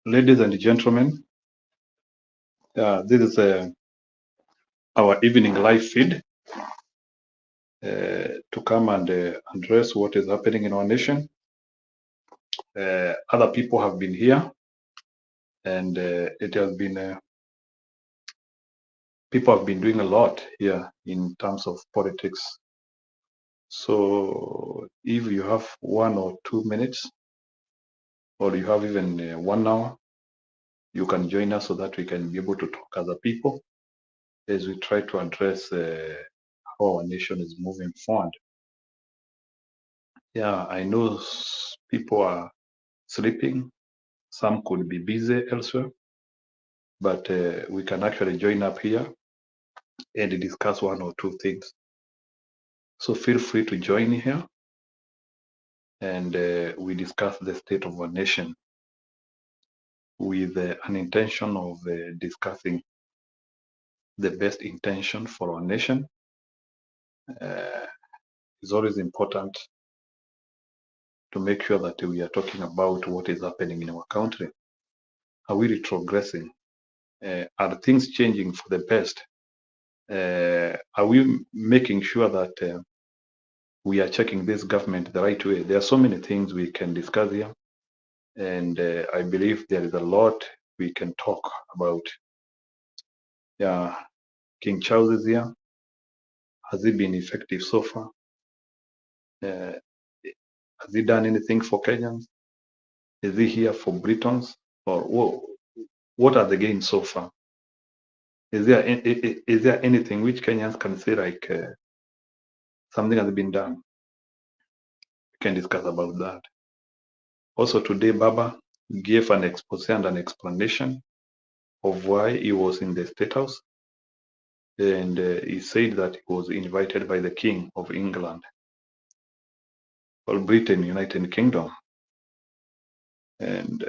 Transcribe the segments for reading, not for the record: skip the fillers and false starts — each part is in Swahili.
Ladies and gentlemen, this is our evening live feed to come and address what is happening in our nation. Other people have been here, and it has been people have been doing a lot here in terms of politics. So if you have 1 or 2 minutes, or you have even 1 hour, you can join us so that we can be able to talk as a people as we try to address how our nation is moving forward. Yeah, I know people are sleeping. Some could be busy elsewhere, but we can actually join up here and discuss 1 or 2 things. So feel free to join here and we discuss the state of our nation with an intention of discussing the best intention for our nation. It's always important to make sure that we are talking about what is happening in our country. Are we retrogressing? Are things changing for the best? Are we making sure that we are checking this government the right way? There are so many things we can discuss here, and I believe there is a lot we can talk about. Yeah, King Charles is here. Has he been effective so far? Has he done anything for Kenyans? Is he here for Britons? Or what are the gains so far? Is there anything which Kenyans can say like something has been done? We can discuss about that. Also today, Baba gave an expose and an explanation of why he was in the State House, and he said that he was invited by the King of England, or Britain, United Kingdom. And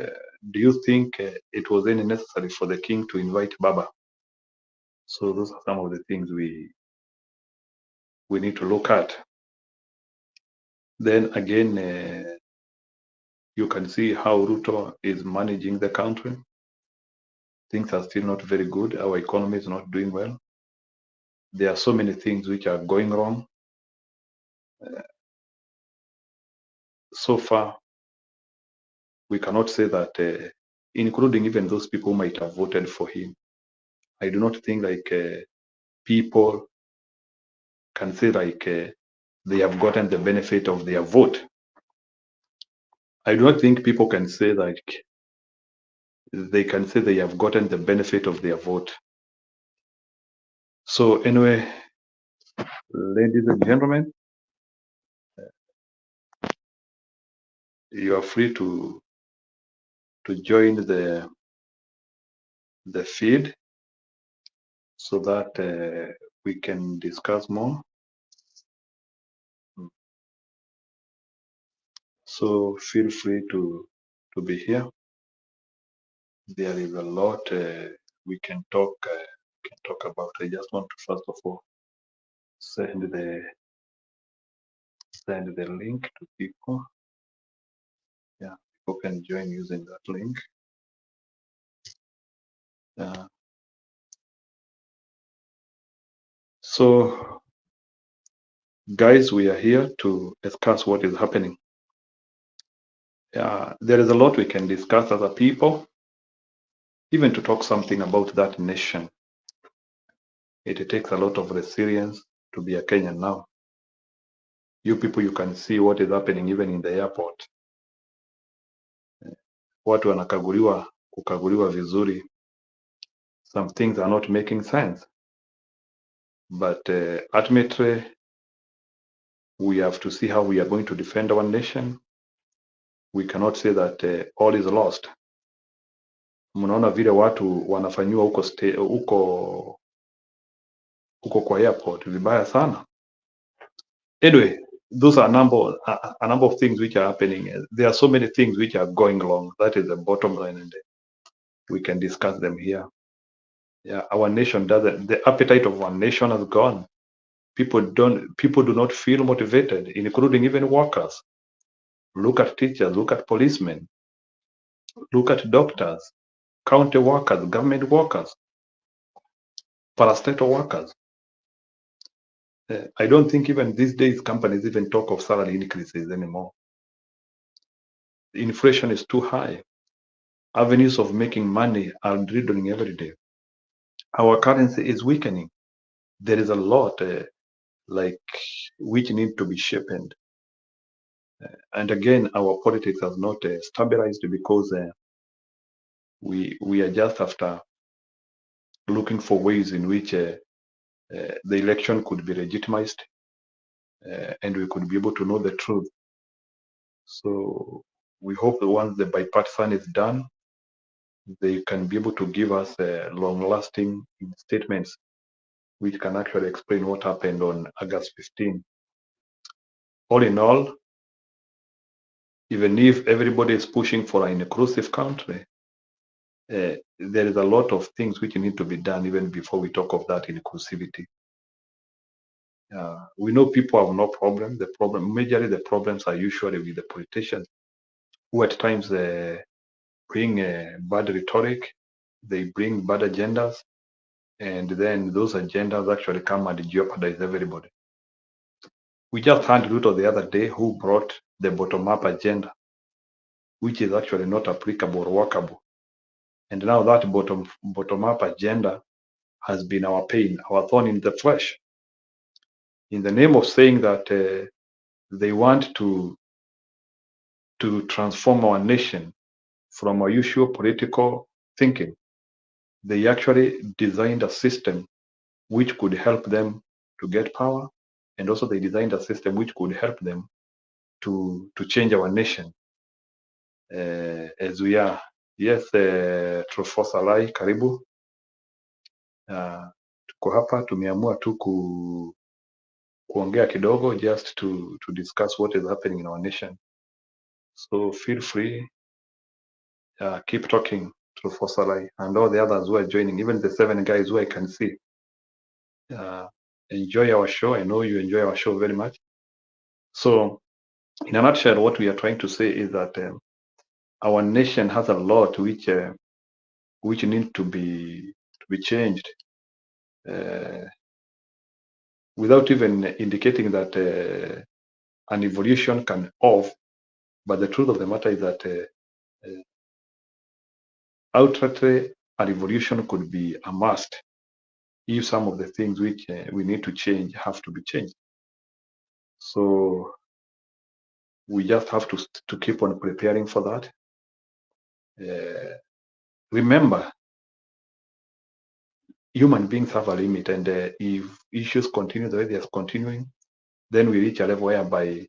do you think it was any necessary for the King to invite Baba? So those are some of the things we need to look at. Then again, you can see how Ruto is managing the country. Things are still not very good. Our economy is not doing well. There are so many things which are going wrong. So far, we cannot say that, including even those people who might have voted for him. I do not think like people can say like they have gotten the benefit of their vote. I do not think people can say like they can say they have gotten the benefit of their vote. So anyway, ladies and gentlemen, you are free to join the feed so that we can discuss more. So feel free to be here. There is a lot we can talk about. I just want to first of all send the link to people. Yeah, people can join using that link. So guys, we are here to discuss what is happening. There is a lot we can discuss as a people, even to talk something about that nation. It takes a lot of resilience to be a Kenyan now. You people, you can see what is happening even in the airport. Watu kukaguliwa vizuri. Some things are not making sense. But ultimately, we have to see how we are going to defend our nation. We cannot say that all is lost. Mnaona vile watu wanafanyiwa huko kwa airport vibaya sana. Anyway, those are a number of things which are happening. There are so many things which are going wrong. That is the bottom line, and we can discuss them here. Yeah, our nation doesn't. The appetite of our nation has gone. People do not feel motivated, including even workers. Look at teachers. Look at policemen. Look at doctors, county workers, government workers, parastatal workers. I don't think even these days companies even talk of salary increases anymore. The inflation is too high. Avenues of making money are dwindling every day. Our currency is weakening. There is a lot like which need to be sharpened. And again, our politics has not stabilized because we are just after looking for ways in which the election could be legitimized and we could be able to know the truth. So we hope that once the bipartisan is done, they can be able to give us long-lasting statements which can actually explain what happened on August 15. All in all, even if everybody is pushing for an inclusive country, there is a lot of things which need to be done even before we talk of that inclusivity. We know people have no problem. Majorly the problems are usually with the politicians who at times bring bad rhetoric, they bring bad agendas, and then those agendas actually come and jeopardize everybody. We just had Ruto the other day who brought the bottom-up agenda, which is actually not applicable or workable. And now that bottom-up agenda has been our pain, our thorn in the flesh. In the name of saying that they want to transform our nation from our usual political thinking, they actually designed a system which could help them to get power, and also they designed a system which could help them to change our nation as we are. Yes, Trofosalai, karibu. Tuko hapa tumeamua tu kuongea kidogo just to discuss what is happening in our nation. So feel free, keep talking to Fosalai and all the others who are joining, even the 7 guys who I can see. Enjoy our show. I know you enjoy our show very much. So in a nutshell, what we are trying to say is that our nation has a lot which need to be changed without even indicating that an evolution can off. But the truth of the matter is that outrightly a revolution could be a must if some of the things which we need to change have to be changed. So we just have to keep on preparing for that. Remember, human beings have a limit, and if issues continue the way they are continuing, then we reach a level whereby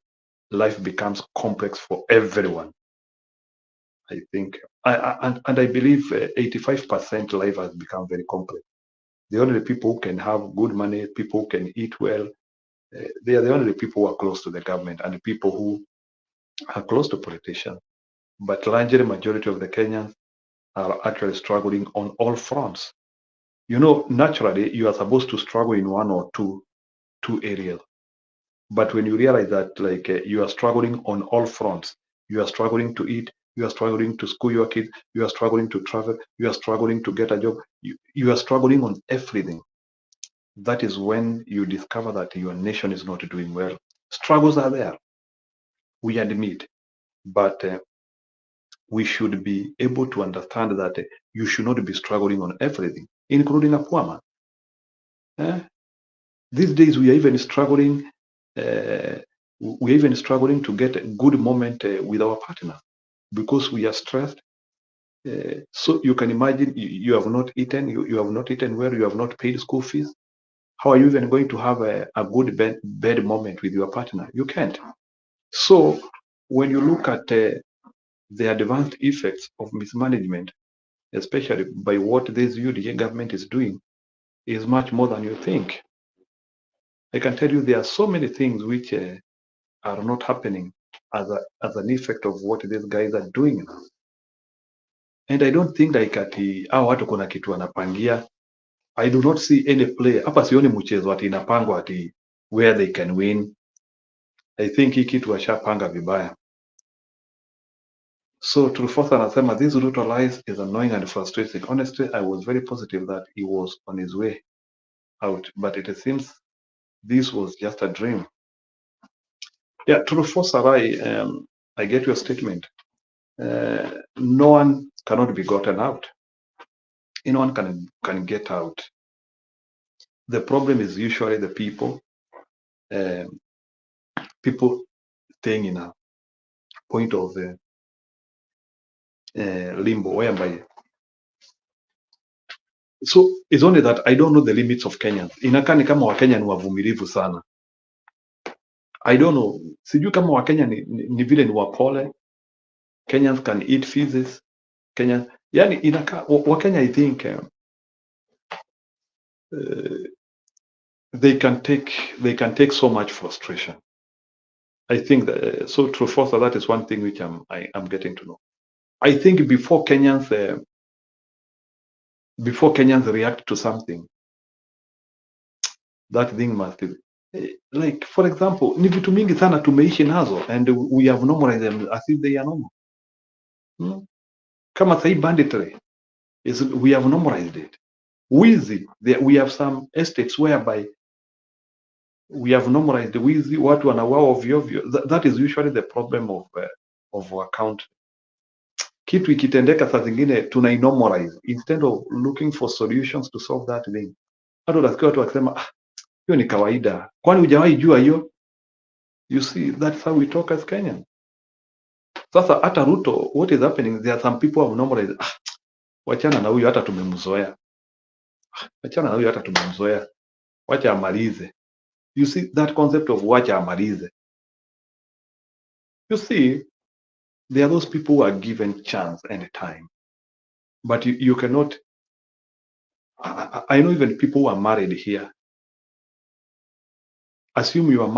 life becomes complex for everyone. I think, and I believe 85% life has become very complex. The only people who can have good money, people who can eat well, they are the only people who are close to the government and the people who are close to politicians. But largely majority of the Kenyans are actually struggling on all fronts. You know, naturally, you are supposed to struggle in one or two areas. But when you realize that, like, you are struggling on all fronts, you are struggling to eat, you are struggling to school your kids, you are struggling to travel, you are struggling to get a job, you are struggling on everything. That is when you discover that your nation is not doing well. Struggles are there, we admit, but we should be able to understand that you should not be struggling on everything, including a poor man. These days, we are even struggling. We're even struggling to get a good moment with our partner because we are stressed. So you can imagine you have not eaten, you have not eaten well, you have not paid school fees. How are you even going to have a good bed moment with your partner? You can't. So when you look at the advanced effects of mismanagement, especially by what this UDA government is doing, is much more than you think. I can tell you there are so many things which are not happening as an effect of what these guys are doing. And I don't think like ati hao watu kuna kitu wanapangia. I do not see any player hapa, sioni mchezo ati inapangwa ati where they can win. I think hii kitu washapanga vibaya. So Trufosa anasema this Ruto lies is annoying and frustrating. Honestly, I was very positive that he was on his way out, but it seems this was just a dream. Yeah, Trufosa, I get your statement. No one cannot be gotten out. No one can get out. The problem is usually the people staying in a point of limbo whereby. So it's only that I don't know the limits of Kenyans. Inakaa ni kama Wakenya ni wavumilivu sana. I don't know. Sijui kama Wakenya ni vile ni wapole. Kenyans can eat feces. Kenya, yani inakaa Wakenya, I think they can take so much frustration. I think that so true. First, that is one thing which I'm getting to know. I think before Kenyans react to something, that thing must be like, for example, ni vitu mingi sana tumeishi nazo and we have normalized them as if they are normal. Kama sahi banditry is, we have normalized it. Wizi, we have some estates whereby we have normalized the wizi, watu wanauawa ovyo ovyo. That is usually the problem of our country. Kitu ikitendeka saa zingine tunainormalize instead of looking for solutions to solve that thing. Hata unasikia watu wakisema hiyo ni kawaida, kwani hujawahi jua hiyo? You see, that's how we talk as Kenyans. Sasa hata Ruto, what is happening, there are some people who have normalized, wachana na huyo hata tumemzoea, wachana na huyo hata tumemzoea, wacha amalize. You see that concept of wacha amalize. You see, there are those people who are given chance and time, but you cannot. I know even people who are married here. Assume you are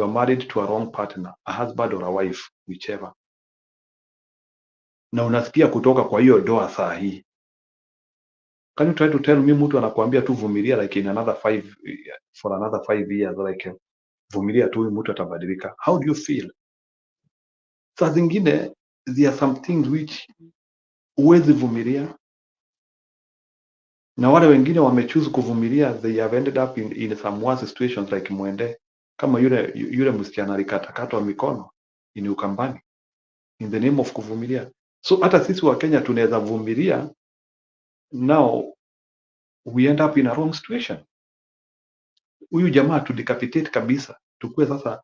married to a wrong partner, a husband or a wife, whichever. Na unasikia kutoka kwa hiyo doa saa hii. Can you try to tell me mtu anakuambia tu vumilia like in another 5 years, like vumilia tu mtu atabadilika? How do you feel? Saa zingine there are some things which huwezi vumilia, na wale wengine wamechoose kuvumilia, they have ended up in some worse situations like Mwende, kama yule msichana alikatakatwa mikono in Ukambani in the name of kuvumilia. So hata sisi wa Kenya tunaweza vumilia, now we end up in a wrong situation. Huyu jamaa tu decapitate kabisa, tukue sasa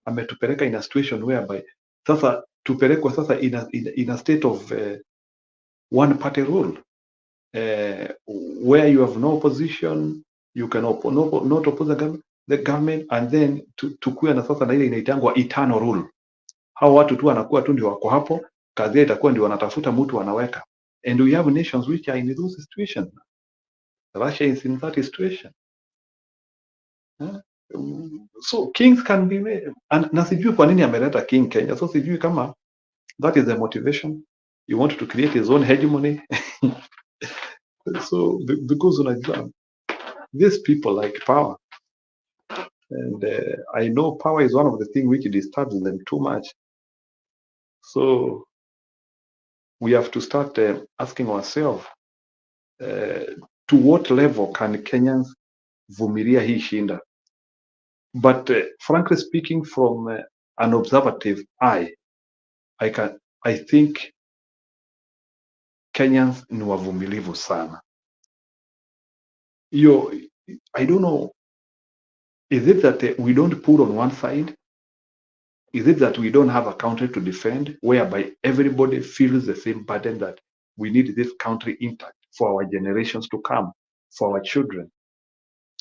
ametupeleka in a situation whereby sasa tupelekwa sasa in a state of one party rule where you have no opposition, you can not oppose the government, and then tukue na sasa na ile inaitangwa eternal rule. Hao watu tu wanakuwa tu ndio wako hapo, kazi yao itakuwa ndio wanatafuta mtu wanaweka. And we have nations which are in those situations. Russia is in that situation. So kings can be made. Na sijui kwa nini ameleta king Kenya. So sijui kama that is the motivation. You want to create his own hegemony. So because unajua these people like power, and I know power is one of the things which disturbs them too much. So we have to start asking ourselves, to what level can Kenyans vumilia hii shinda? But frankly speaking, from an observative eye, I think Kenyans ni wavumilivu sana. I don't know, is it that we don't pull on one side? Is it that we don't have a country to defend, whereby everybody feels the same burden that we need this country intact for our generations to come, for our children?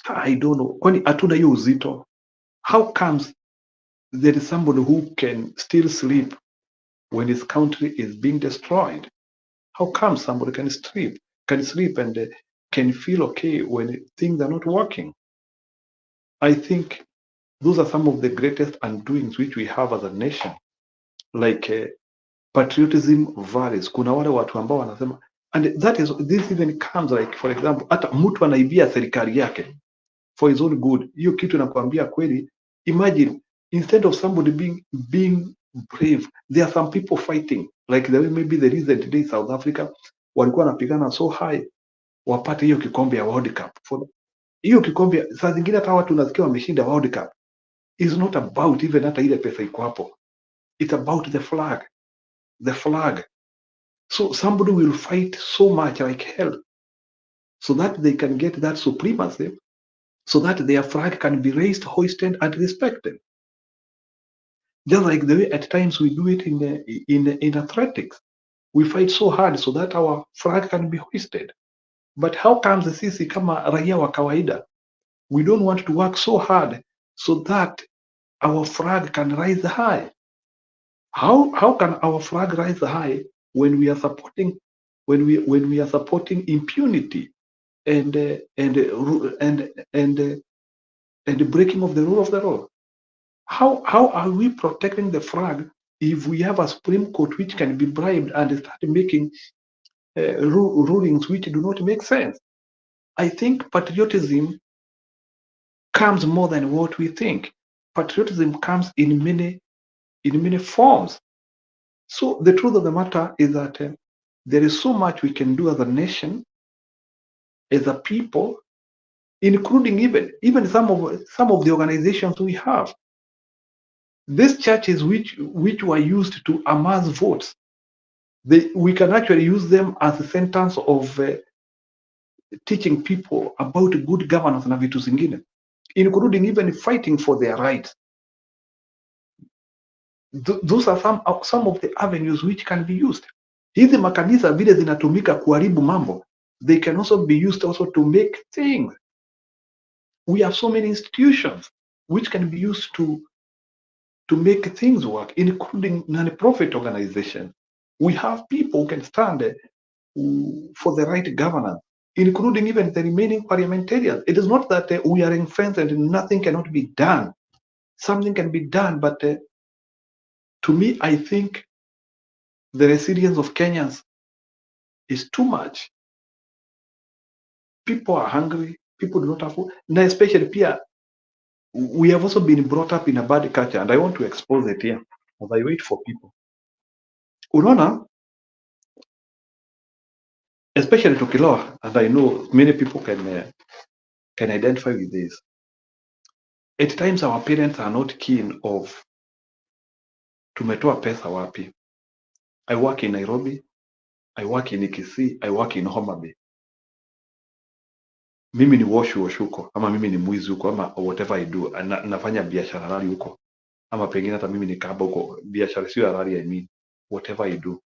I don't know. Kwani hatuna hiyo uzito? How comes there is somebody who can still sleep when his country is being destroyed? How come somebody can sleep and can feel okay when things are not working? I think those are some of the greatest undoings which we have as a nation. Like patriotism varies. Kuna wale watu ambao wanasema, and this even comes like, for example, hata mtu anaibia serikali yake for his own good. Hiyo kitu nakwambia kweli, imagine instead of somebody being brave, there are some people fighting. like the way maybe the recent day South Africa walikuwa wanapigana so high wapate hiyo kikombe ya World Cup. For hiyo kikombe saa zingine hata watu nasikia wameshinda World Cup, is not about even hata ile pesa iko hapo, it's about the flag, the flag. So somebody will fight so much like hell so that they can get that supremacy, so that their flag can be raised, hoisted, and respected. Just like the way at times we do it in athletics, we fight so hard so that our flag can be hoisted. But how comes sisi kama raia wa kawaida, we don't want to work so hard so that our flag can rise high? How can our flag rise high when we are supporting impunity and the breaking of the rule of the law? How are we protecting the flag if we have a Supreme Court which can be bribed and start making rulings which do not make sense? I think patriotism comes more than what we think. Patriotism comes in many forms. So the truth of the matter is that there is so much we can do as a nation, as a people, including even some of the organizations we have. These churches which were used to amass votes, we can actually use them as a sentence of teaching people about good governance na vitu zingine, including even fighting for their rights. Those are some of the avenues which can be used. Hizi makanisa vile zinatumika kuharibu mambo, they can also be used also to make things. We have so many institutions which can be used to make things work, including non-profit organizations. We have people who can stand for the right governance, including even the remaining parliamentarians. It is not that we are ring-fenced and nothing cannot be done. Something can be done, but to me, I think the resilience of Kenyans is too much. People are hungry. People do not have food. Now, especially Pia, we have also been brought up in a bad culture, and I want to expose it here as I wait for people. Unaona, especially tukiloa, and I know many people can identify with this. At times our parents are not keen of tumetoa pesa wapi. I work in Nairobi, I work in Kisii, I work in Homa Bay. Mimi ni washu huko, ama mimi ni mwizi huko, ama whatever I do, nafanya biashara halali huko, ama pengine hata mimi ni kahaba huko, biashara sio halali, I mean whatever I do.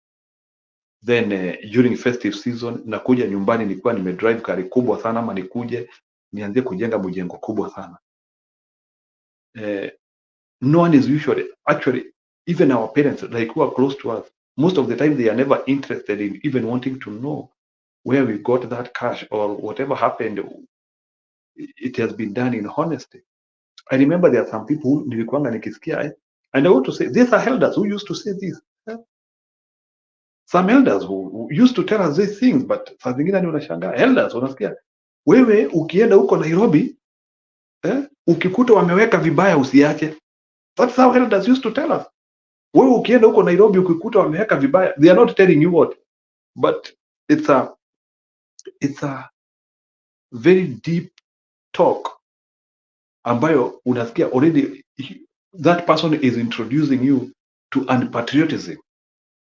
Then during festive season nakuja nyumbani nilikuwa nimedrive gari kubwa sana, ama nikuje nianze kujenga mjengo kubwa sana. No one is usually, actually, even our parents, like who are close to us, most of the time they are never interested in even wanting to know where we got that cash or whatever happened. It has been done in honesty. I remember there are some people who nilikuanga nikisikia, and I want to say these are elders who used to say this. Some elders who used to tell us these things, but saa zingine ni unashangaa elders unasikia wewe ukienda huko Nairobi ukikuta wameweka vibaya usiache. That's how elders used to tell us. Wewe ukienda huko Nairobi ukikuta wameweka vibaya, they are not telling you what, but it's a very deep talk ambayo unasikia already that person is introducing you to unpatriotism.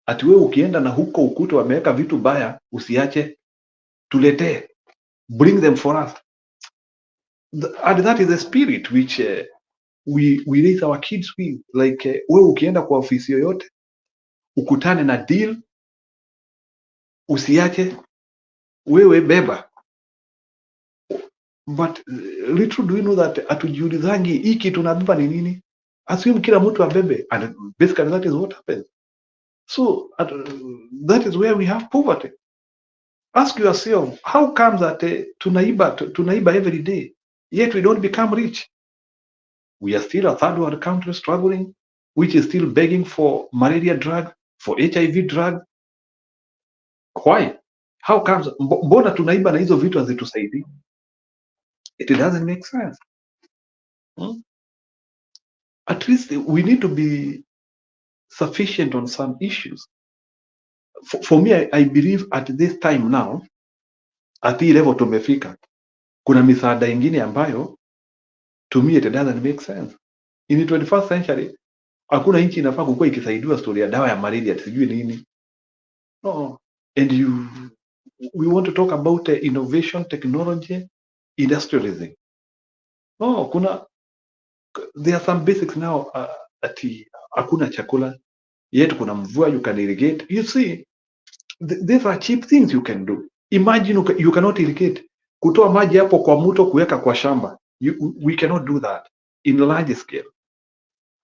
Ati wewe ukienda na huko ukuta wameweka vitu baya usiache, tuletee, bring them for us. And that is the spirit which we raise our kids with. Like wewe ukienda kwa ofisi yoyote ukutane na deal usiache, wewe beba. But little do you know that hatujiulizangi hii kitu nabeba ni nini. Assume kila mtu abebe, and basically that is what happens. So that is where we have poverty. Ask yourself, how comes that tunaiba every day, yet we don't become rich? We are still a third world country struggling, which is still begging for malaria drug, for HIV drug. Why? How comes? Mbona tunaiba na hizo vitu hazitusaidii? It doesn't make sense. At least we need to be sufficient on some issues. for me, I believe at this time now, at hii level tumefika, kuna misaada ingine ambayo to me it doesn't make sense. In the 21st century, hakuna nchi inafaa kukuwa ikisaidiwa story ya dawa ya malaria sijui nini. No. And we want to talk about innovation, technology, industrialism. No, there are some basics now, ati hakuna chakula, yet kuna mvua, you can irrigate. You see, these are cheap things you can do. Imagine you cannot irrigate. Kutoa maji hapo kwa mto kuweka kwa shamba. We cannot do that in large scale.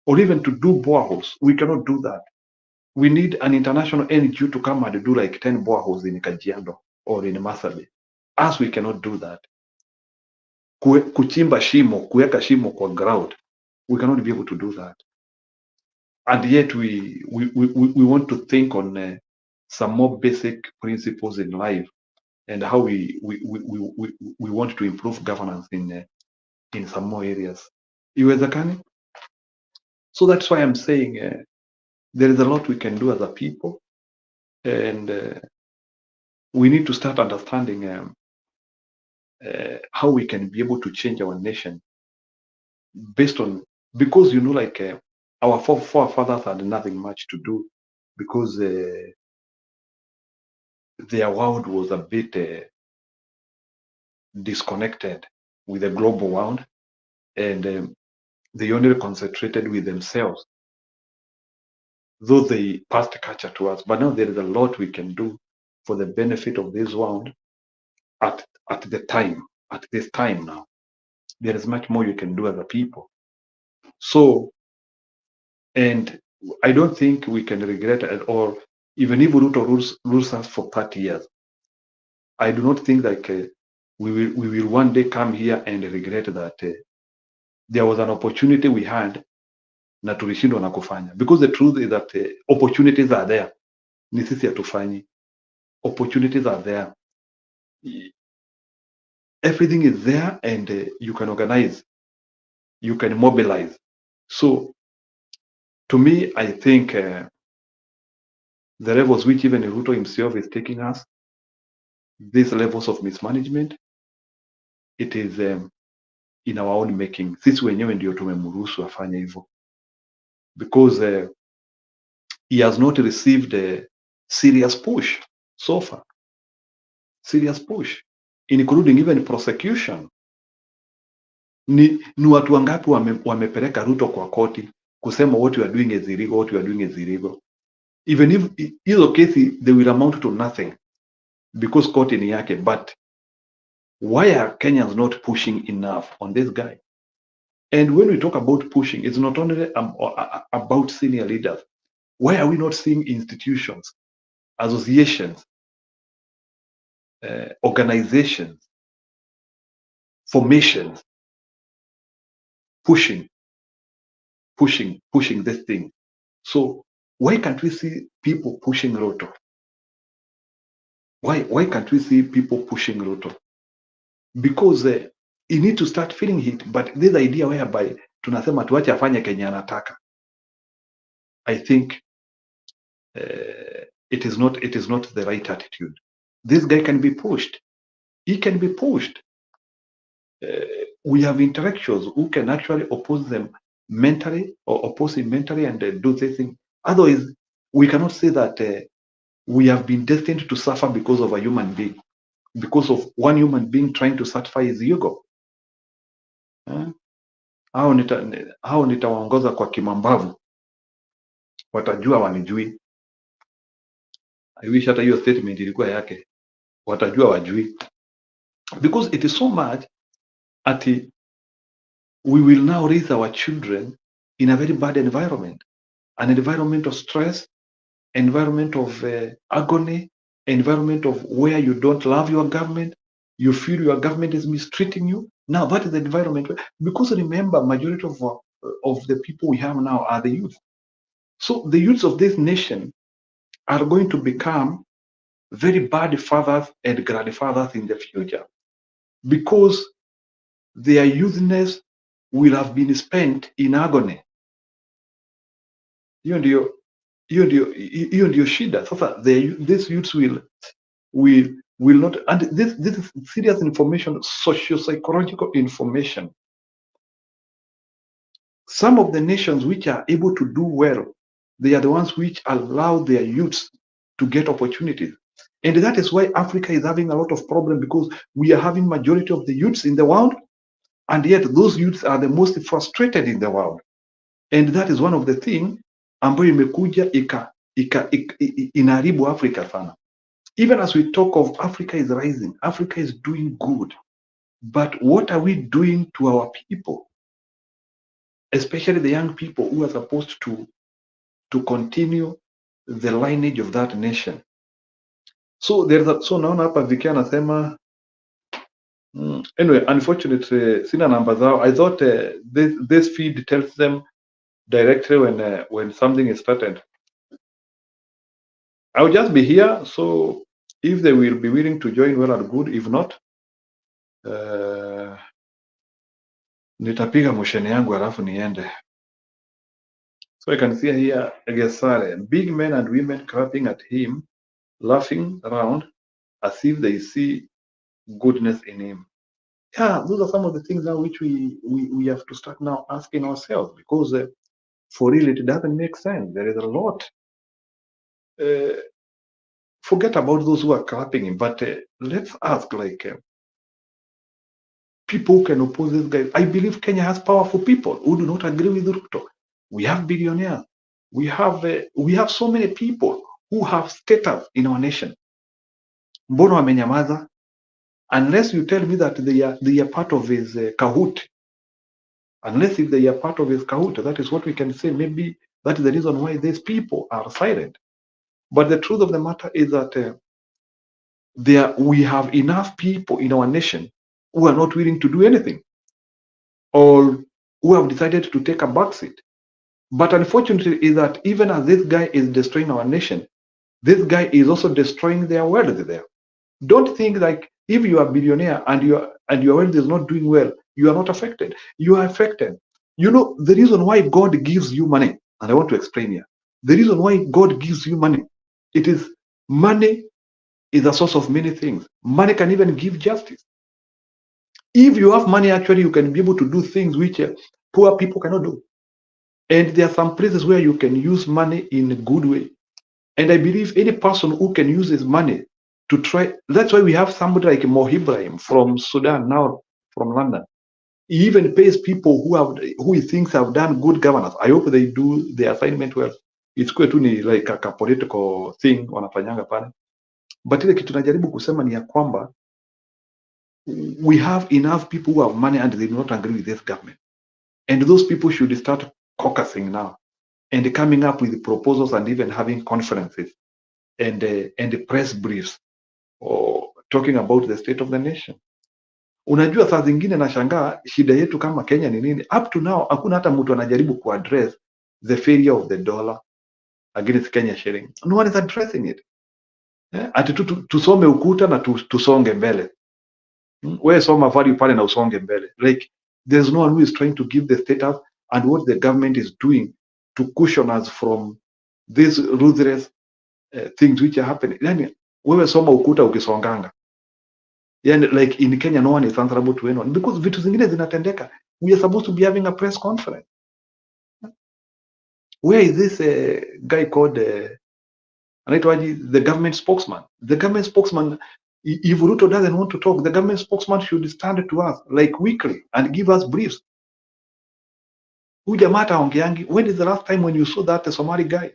Or even to do boreholes, we cannot do that. We need an international NGO to come and do like 10 boreholes in Kajiado or in Marsabit. As we cannot do that. Kuchimba shimo, kuweka shimo kwa ground, we cannot be able to do that. And yet we want to think on some more basic principles in life and how we want to improve governance in some more areas. Iwezekani? So that's why I'm saying there is a lot we can do as a people, and we need to start understanding how we can be able to change our nation based on, because like our forefathers had nothing much to do because their world was a bit disconnected with the global world, and they only concentrated with themselves, though they passed culture to us. But now there is a lot we can do for the benefit of this world at this time now. There is much more you can do as a people. So, and I don't think we can regret it, or even if Ruto rules us for 30 years, I do not think like we will one day come here and regret that there was an opportunity we had na tulishindwa na kufanya, because the truth is that opportunities are there, ni sisi hatufanyi. Opportunities are there, everything is there, and you can organize, you can mobilize. So to me, I think the levels which even Ruto himself is taking us, these levels of mismanagement, it is in our own making. Sisi wenyewe ndio tumemruhusu afanye hivyo, because he has not received a serious push so far, serious push, including even prosecution. Ni watu wangapi wamepeleka Ruto kwa koti kusema what you are doing is illegal, what you are doing is illegal. Even if hizo kesi they will amount to nothing because court ni yake. But why are Kenyans not pushing enough on this guy? And when we talk about pushing, it's not only about senior leaders. Why are we not seeing institutions, associations, organizations, formations pushing this thing? So why can't we see people pushing Ruto? Why can't we see people pushing Ruto? Because you need to start feeling it. But this idea whereby tunasema tuache afanye Kenya anataka, I think it is not the right attitude. This guy can be pushed. He can be pushed. We have intellectuals who can actually oppose them mentally, or oppose him mentally, and do this thing. Otherwise, we cannot say that we have been destined to suffer because of a human being, because of one human being trying to satisfy his ego. Hao nitawaongoza kwa kimambavu, watajua wanijui. I wish hata hiyo statement ilikuwa yake, watajua wajui, because it is so much ati we will now raise our children in a very bad environment, an environment of stress, environment of agony, environment of where you don't love your government, you feel your government is mistreating you. Now that is the environment, because remember, majority of the people we have now are the youth. So the youths of this nation are going to become very bad fathers and grandfathers in the future, because their youthness will have been spent in agony. Hiyo ndio hiyo ndio shida sasa. These youths will not, and this is serious information, socio-psychological information. Some of the nations which are able to do well, they are the ones which allow their youths to get opportunities. And that is why Africa is having a lot of problem, because we are having majority of the youths in the world, and yet those youths are the most frustrated in the world. And that is one of the thing ambayo imekuja inaharibu Africa sana. Even as we talk of Africa is rising, Africa is doing good, but what are we doing to our people, especially the young people who are supposed to continue the lineage of that nation? So so naona hapa Viki anasema anyway, unfortunately sina namba zao. I thought this feed tells them directly when something is started. I'll just be here, so if they will be willing to join, well and good. If not, nitapiga mosheni yangu alafu niende. So I can see here Gesare, big men and women clapping at him, laughing around as if they see goodness in him. Yeah, those are some of the things now which we have to start now asking ourselves, because for real it doesn't make sense. There is a lot. Forget about those who are clapping him, but let's ask, like, people who can oppose this guy. I believe Kenya has powerful people who do not agree with Ruto. We have billionaires. We have so many people who have status in our nation. Mbona wamenyamaza? Unless you tell me that they are part of his Kahoot. Unless if they are part of his Kahoot, that is what we can say. Maybe that is the reason why these people are silent. But the truth of the matter is that we have enough people in our nation who are not willing to do anything, or who have decided to take a backseat. But unfortunately is that even as this guy is destroying our nation, this guy is also destroying their wealth there. Don't think like if you are a billionaire and your wealth is not doing well, you are not affected. You are affected. You know, the reason why God gives you money, and I want to explain here. The reason why God gives you money, it is money is a source of many things. Money can even give justice. If you have money, actually, you can be able to do things which poor people cannot do. And there are some places where you can use money in a good way. And I believe any person who can use his money to try, that's why we have somebody like Mo Ibrahim from Sudan, now from London. He even pays people who he thinks have done good governance. I hope they do the assignment well. It's quite like a political thing wanafanyanga pale. But ile kitu najaribu kusema ni ya kwamba we have enough people who have money and they do not agree with this government. And those people should start caucusing now and coming up with proposals and even having conferences and press briefs or talking about the state of the nation. Unajua saa zingine nashangaa shida yetu kama Kenya ni nini? Up to now hakuna hata mtu anajaribu kuaddress the failure of the dollar against Kenya shilling. No one is addressing it. Ati tusome ukuta na tusonge mbele. Wewe soma value pale na usonge mbele. Like there's no one who is trying to give the status and what the government is doing to cushion us from these ruthless things which are happening. Yani wewe soma ukuta ukisonganga. Yani like in Kenya no one is answerable to anyone because vitu zingine zinatendeka. We are supposed to be having a press conference. Where is this guy called the government spokesman? The government spokesman, if Ruto doesn't want to talk, the government spokesman should stand to us like weekly and give us briefs. Huyu jamaa ataongeangi. When is the last time when you saw that Somali guy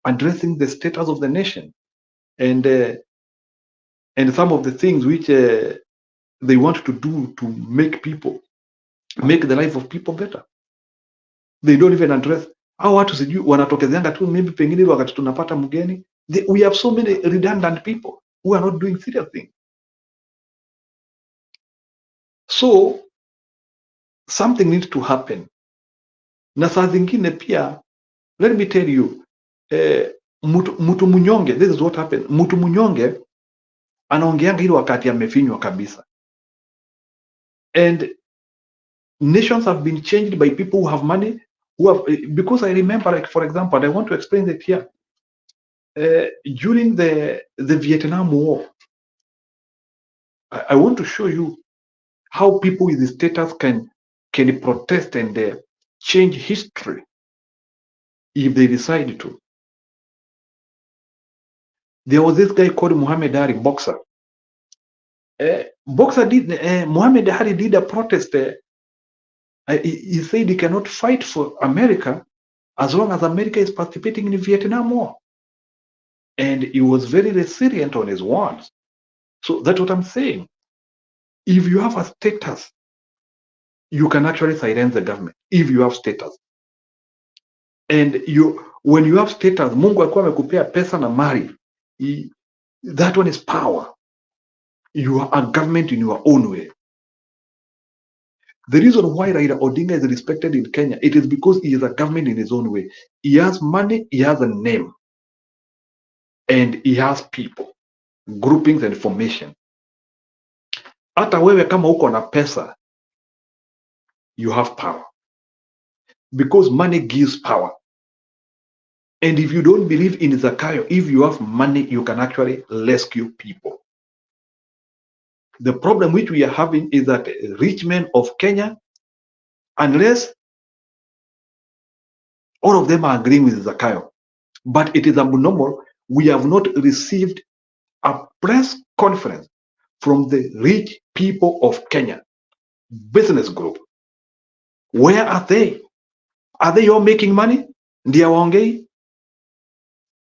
addressing the status of the nation and some of the things which they want to do to make the life of people better? They don't even address hao watu, sijui wanatokezeanga tu maybe pengine wakati tunapata mgeni. We have so many redundant people who are not doing serious things. So something needs to happen. Na saa zingine pia, let me tell you, mtu munyonge, this is what happened. Mtu munyonge anaongeanga ile wakati amefinywa kabisa. And nations have been changed by people who have money, who have, because I remember, like for example, and I want to explain it here. During the Vietnam War, I want to show you how people with status can protest and change history if they decide to. There was this guy called Muhammad Ali, boxer. Muhammad Ali did a protest. He said he cannot fight for America as long as America is participating in the Vietnam War. And he was very resilient on his words. So that's what I'm saying. If you have a status, you can actually silence the government if you have status. And when you have status, Mungu alikuwa amekupea pesa na mali. That one is power. You are a government in your own way. The reason why Raila Odinga is respected in Kenya, it is because he is a government in his own way. He has money, he has a name, and he has people, groupings and formation. Hata wewe kama uko na pesa, you have power. Because money gives power. And if you don't believe in Zakayo, if you have money, you can actually rescue people. The problem which we are having is that rich men of Kenya, unless all of them are agreeing with Zakayo, but it is abnormal, we have not received a press conference from the rich people of Kenya business group. Where are they? Are they all making money? Ndia waongei?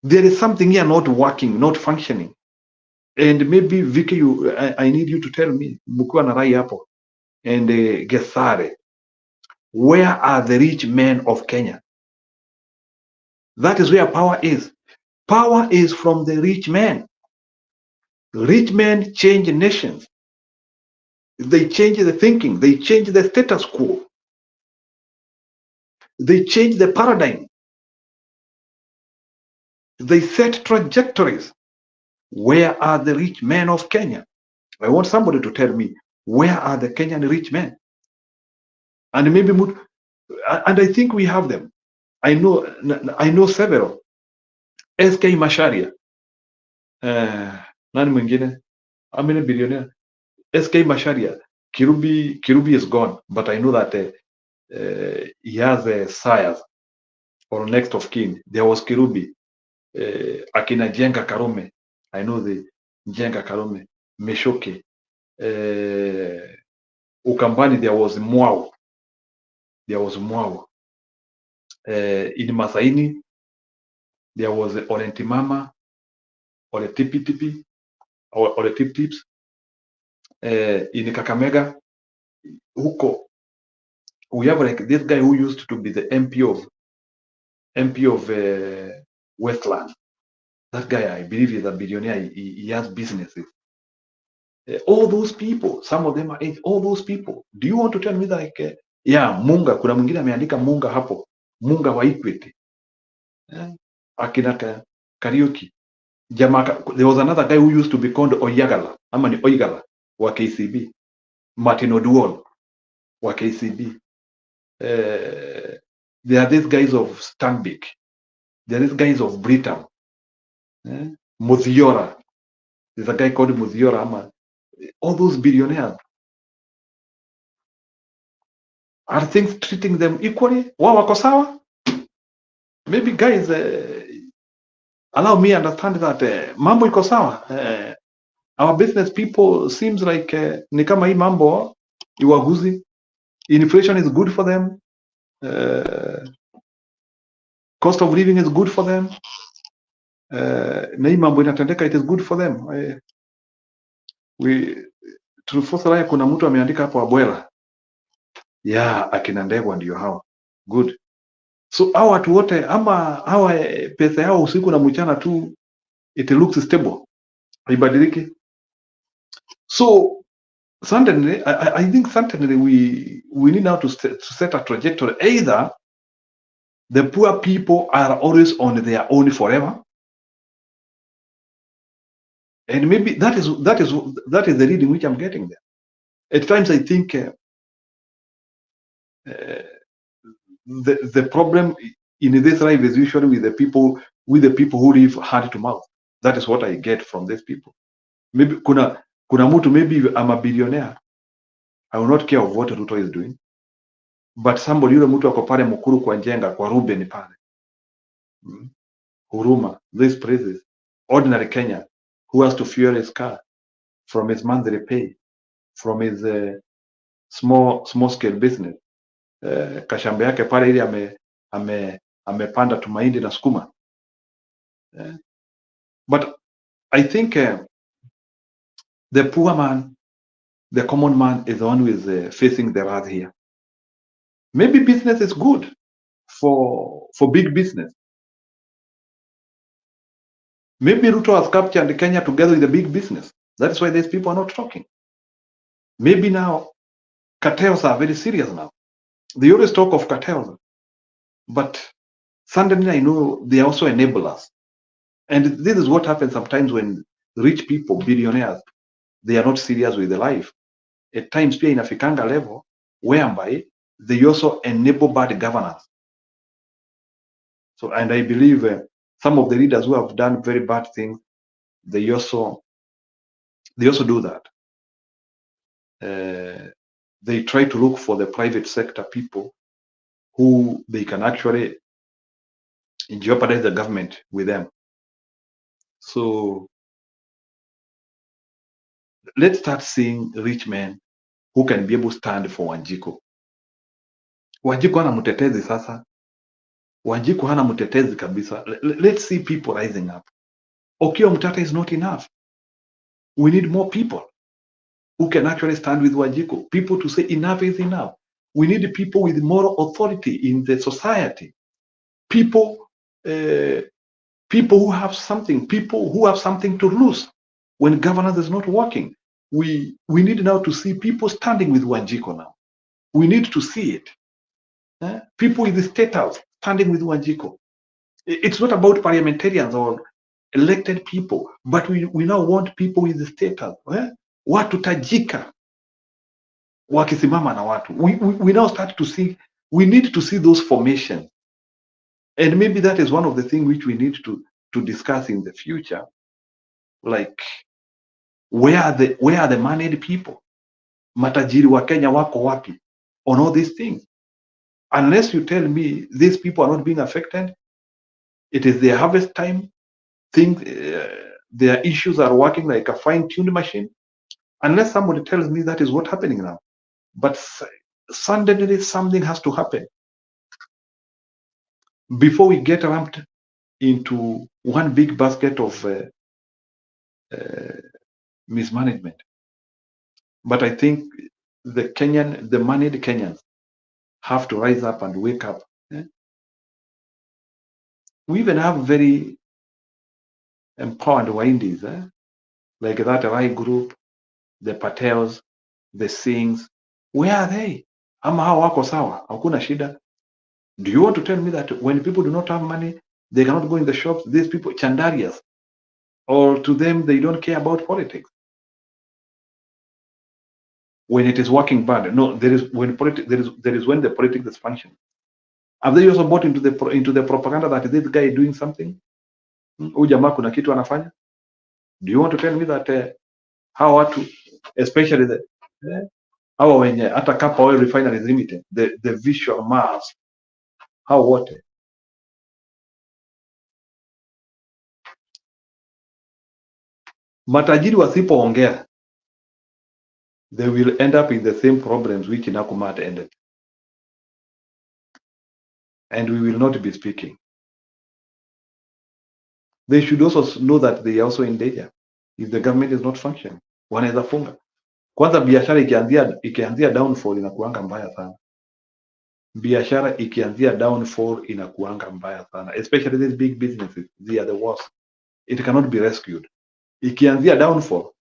There is something here not working, not functioning. And maybe Vicky, I need you to tell me, Mukua na rai hapo, and Gesare, where are the rich men of Kenya? That is where power is. Power is from the rich men. Rich men change nations. They change the thinking. They change the status quo. They change the paradigm. They set trajectories. Where are the rich men of Kenya? I want somebody to tell me, where are the Kenyan rich men? And maybe, and I think we have them. I know several. SK Masharia. Nani mwingine? How many billionaire? SK Masharia. Kirubi is gone, but I know that he has sires or next of kin. There was Kirubi. Akina Jenga Karume. I know the Jenga Karume. Meshoke. Ukambani, there was Mwao. There was Mwao. In Masaini, there was Olentimama, Oletipitipi, or Oletiptips. In Kakamega, huko, we have like this guy who used to be the MP of Westland. That guy, I believe, is a billionaire. He has businesses. All those people, some of them are all those people. Do you want to tell me that, like, yeah, Munga, kuna mwingine ameandika Munga hapo, Munga wa Equity, akina Kariuki. Jamaka, there was another guy who used to be called Oyagala, ama ni Oigala wa KCB, Martin Oduol wa KCB. There are these guys of Stanbic. There are these guys of Britam. Muthiora. There's a guy called Muthiora, ama all those billionaires. Are things treating them equally? Wao wako sawa? Maybe guys, allow me understand that mambo iko sawa. Our business people seems like ni kama hii mambo iwaguzi. Inflation is good for them. Cost of living is good for them. Na hii mambo inatendeka, it is good for them. Tulifosa kuna mtu ameandika hapo Abwela. Yeah, akina Ndegwa ndio hao. Good. So hawa watu wote ama hawa pesa yao usiku na mchana tu, it looks stable. Haibadiliki. So certainly, I think certainly we need now to set a trajectory. Either the poor people are always on their own forever, and maybe that is the reading which I'm getting there. At times I think the problem in this life is usually with the people who live hand to mouth. That is what I get from these people. Maybe kuna mtu, maybe I'm a billionaire, I will not care of what Ruto is doing, but somebody, yule mtu ako pale Mukuru kwa Njenga kwa Ruben pale, Huruma, these places, ordinary Kenya who has to fuel his car from his monthly pay, from his small scale business, kashamba yake pale ili amepanda tumaindi na sukuma. But I think the poor man, the common man, is the one who is facing the wrath here. Maybe business is good for big business. Maybe Ruto has captured Kenya together with the big business. That is why these people are not talking. Maybe now cartels are very serious now. They always talk of cartels, but suddenly I know they also enable us. And this is what happens sometimes when rich people, billionaires, they are not serious with their life. At times pia inafikanga level whereby they also enable bad governance. So, and I believe some of the leaders who have done very bad things, they also do that. They try to look for the private sector people who they can actually jeopardize the government with them. So let's start seeing rich men who can be able to stand for Wanjiku. Wanjiku hana mtetezi sasa. Wanjiku hana mtetezi kabisa. Let's see people rising up. Okiya Mtata is not enough. We need more people who can actually stand with Wanjiku. People to say enough is enough. We need people with moral authority in the society. People who have something to lose when governance is not working. We need now to see people standing with Wanjiku now. We need to see it. People in the state house standing with Wanjiku. It's not about parliamentarians or elected people, but we now want people in the state house. Watu tajika wakisimama na watu. We now start to see, we need to see those formations. And maybe that is one of the things which we need to discuss in the future. Like, where are the moneyed people? Matajiri wa Kenya wako wapi on all these things? Unless you tell me these people are not being affected, it is their harvest time, things, their issues are working like a fine-tuned machine. Unless somebody tells me that is what's happening now. But suddenly something has to happen before we get lumped into one big basket of mismanagement. But I think the moneyed Kenyans have to rise up and wake up. We even have very empowered Windis, like that Rai group, the Patels, the Singhs. Where are they? Ama hao wako sawa, hakuna shida. Do you want to tell me that when people do not have money, they cannot go in the shops? These people, Chandarias, or to them, they don't care about politics. When it is working bad, no, there is when the politics is functioning. Have they also bought into the propaganda that this guy is doing something? Huyu jamaa kuna kitu anafanya? Do you want to tell me that how watu, especially the hawa wenye hata Kapa Oil Refineries Limited, the visual mass, hao wote matajiri wasipoongea, they will end up in the same problems which Nakumatt ended, and we will not be speaking. They should also know that they are also in danger if the government is not functioning. Wanaweza funga kwanza. Biashara ikianzia downfall inakuanga mbaya sana. Biashara ikianzia downfall inakuanga mbaya sana, especially these big businesses. They are the worst. It cannot be rescued. Ikianzia downfall,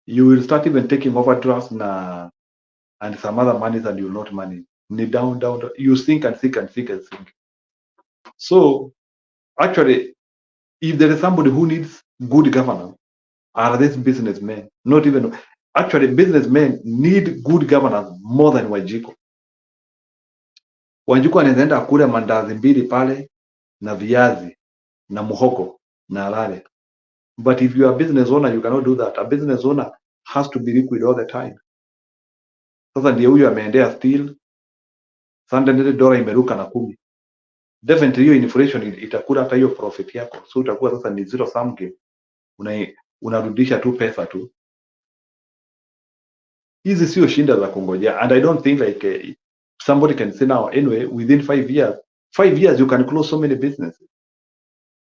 you will start even taking overdrafts and some other monies and you will not manage. Ni down. You sink and sink and sink and sink. So actually, if there is somebody who needs good governance, are these businessmen. Not even, actually businessmen need good governance more than Wanjiku. Wanjiku anaweza enda akule mandazi mbili pale na viazi na muhogo na alale. But if you are a business owner, you cannot do that. A business owner has to be liquid all the time. Sasa ndio huyo ameendea still, suddenly dola imeruka na 10. Definitely hiyo inflation itakula hata hiyo profit yako, so utakuwa sasa ni zero sum game, unarudisha tu pesa tu. Hizi sio shinda za kungojea, and I don't think like somebody can say now anyway within 5 years you can close so many businesses.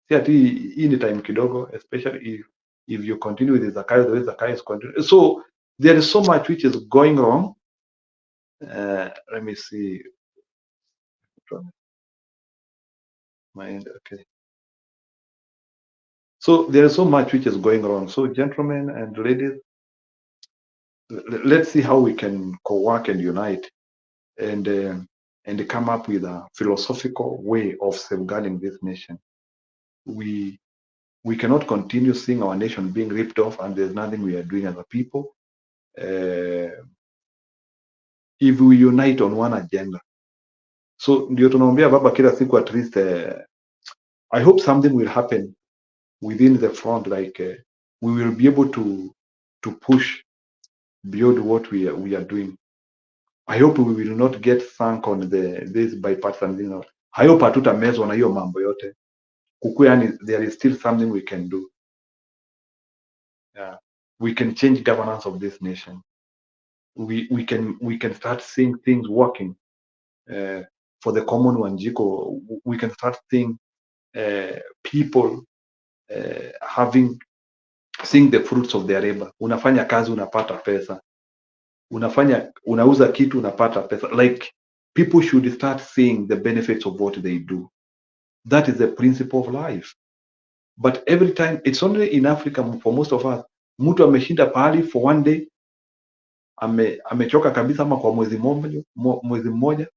Si ati hii ni time kidogo, especially if you continue with Zakayo the way Zakayo is continuing. So there is so much which is going wrong. Let me see. Okay. So there is so much which is going wrong. So gentlemen and ladies, let's see how we can co-work and unite and come up with a philosophical way of safeguarding this nation. We cannot continue seeing our nation being ripped off and there's nothing we are doing as a people. If we unite on one agenda. So ndio tunaombea baba kila siku, at least I hope something will happen within the front, like we will be able to push beyond what we are doing. I hope we will not get sunk on this bipartisan thing. I hope hatutamezwa na hiyo mambo yote. Kukue, yani there is still something we can do. Yeah. We can change governance of this nation. We can start seeing things working for the common Wanjiko. We can start seeing people seeing the fruits of their labor. Unafanya kazi unapata pesa, unauza kitu unapata pesa. Like people should start seeing the benefits of what they do. That is the principle of life. But every time, it's only in Africa for most of us, mtu ameshinda pahali for one day, amechoka kabisa ama kwa mwezi mmoja,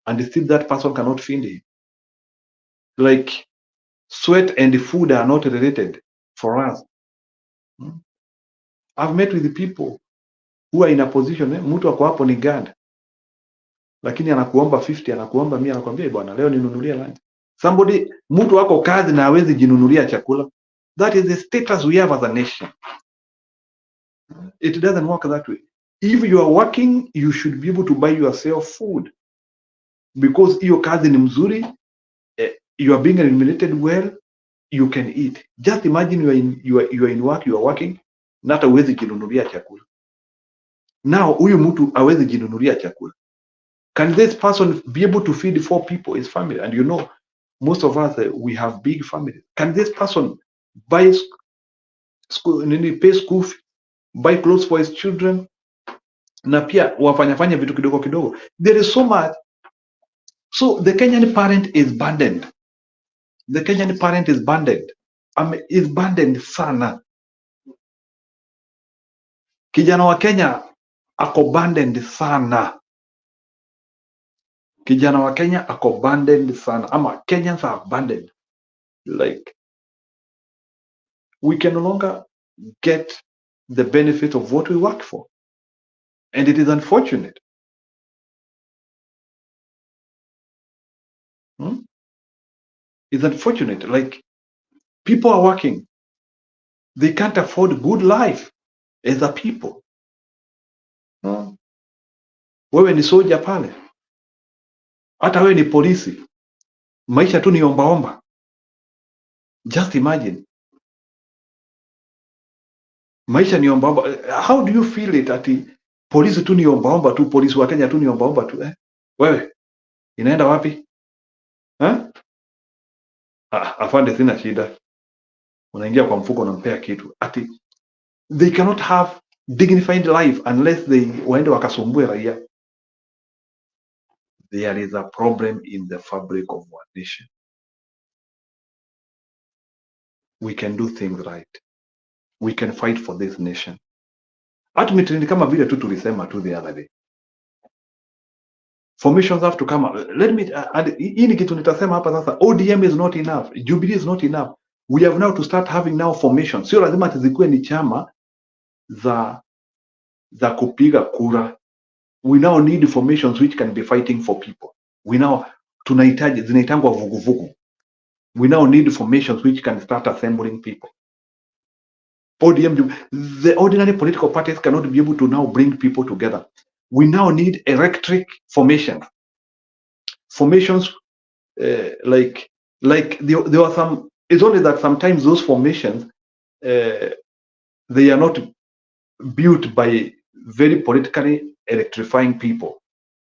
and still that person cannot feed him. Like sweat and food are not related for us. I've met with the people who are in a position, mtu ako hapo ni God, lakini anakuomba 50, anakuomba 100, anakuambia bwana leo ninunulie lunch. Somebody, mtu wako kazi na hawezi jinunulia chakula. That is the status we have as a nation. It doesn't work that way. If you are working, you should be able to buy yourself food, because hiyo kazi ni mzuri, you are being remunerated well, you can eat. Just imagine you are in work, you are working, na hata huwezi jinunulia chakula. Now huyu mtu hawezi jinunulia chakula. Can this person be able to feed 4 people, his family? And you know, most of us, we have big families. Can this person buy school, pay school fee, buy clothes for his children? Na pia wafanya vitu kidogo kidogo. There is so much. So the Kenyan parent is burdened. The Kenyan parent is burdened. Is burdened sana. Kijana wa Kenya ako burdened sana. Kijana wa Kenya ako burdened sana. Ama Kenyans are burdened. Like, we can no longer get the benefit of what we work for. And it is unfortunate. It's unfortunate. Like, people are working. They can't afford good life as a people. Wewe ni soja pale, hata wewe ni polisi, maisha tu ni ombaomba. Just imagine, maisha ni ombaomba. How do you feel it ati polisi tu ni ombaomba tu, polisi wa Kenya tu ni ombaomba tu? Wewe inaenda wapi? Afande, sina shida. Unaingia kwa mfuko unampea kitu. Ati they cannot have dignified life unless they waende wakasumbue raia. There is a problem in the fabric of our nation. We can do things right. We can fight for this nation. Ultimately, kama vile tu tulisema tu the other day, formations have to come up. Let me hii ni kitu nitasema hapa sasa. ODM is not enough. Jubilee is not enough. We have now to start having now formations. Sio lazima tizikuwe ni chama za kupiga kura. We now need formations which can be fighting for people. We now zinaitangwa vuguvugu. We now need formations which can start assembling people. ODM, the ordinary political parties cannot be able to now bring people together. We now need electric formations. Formations like there are some. It's only that sometimes those formations they are not built by very politically electrifying people.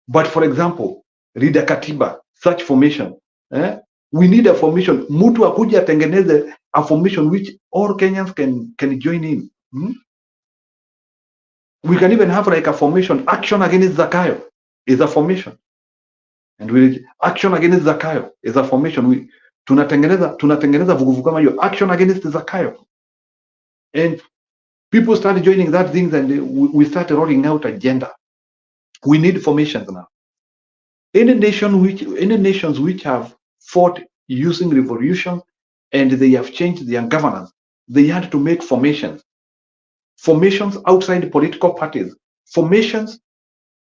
But for example, Rida Katiba, such formation, we need a formation. Mtu akuja atengeneze a formation which all Kenyans can join in. We can even have like a formation, Action Against Zakayo is a formation. And we Action Against Zakayo is a formation. We tunatengeneza vuguvugu kama hiyo, Action Against Zakayo. And people start joining that things and we start rolling out agenda. We need formations now. Any nations which have fought using revolution and they have changed their governance, they had to make formations outside political parties, formations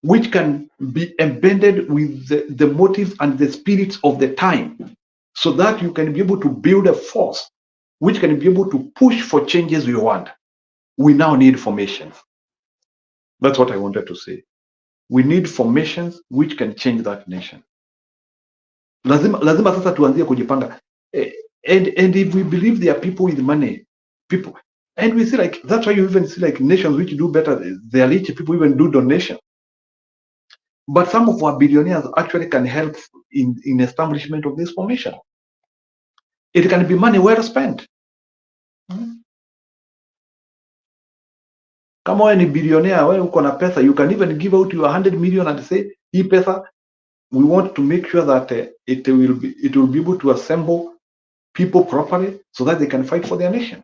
which can be embedded with the motives and the spirits of the time, so that you can be able to build a force which can be able to push for changes we want. We now need formations. That's what I wanted to say. We need formations which can change that nation. Lazima sasa tuanzie kujipanga. And if we believe there are people with money, people, and we see like, that's why you even see like nations which do better, they are rich people even do donation. But some of our billionaires actually can help in establishment of this formation. It can be money well spent. Kama wewe ni billionaire, wewe uko na pesa, you can even give out your 100 million and say, hii pesa, we want to make sure that it will be able to assemble people properly so that they can fight for their nation.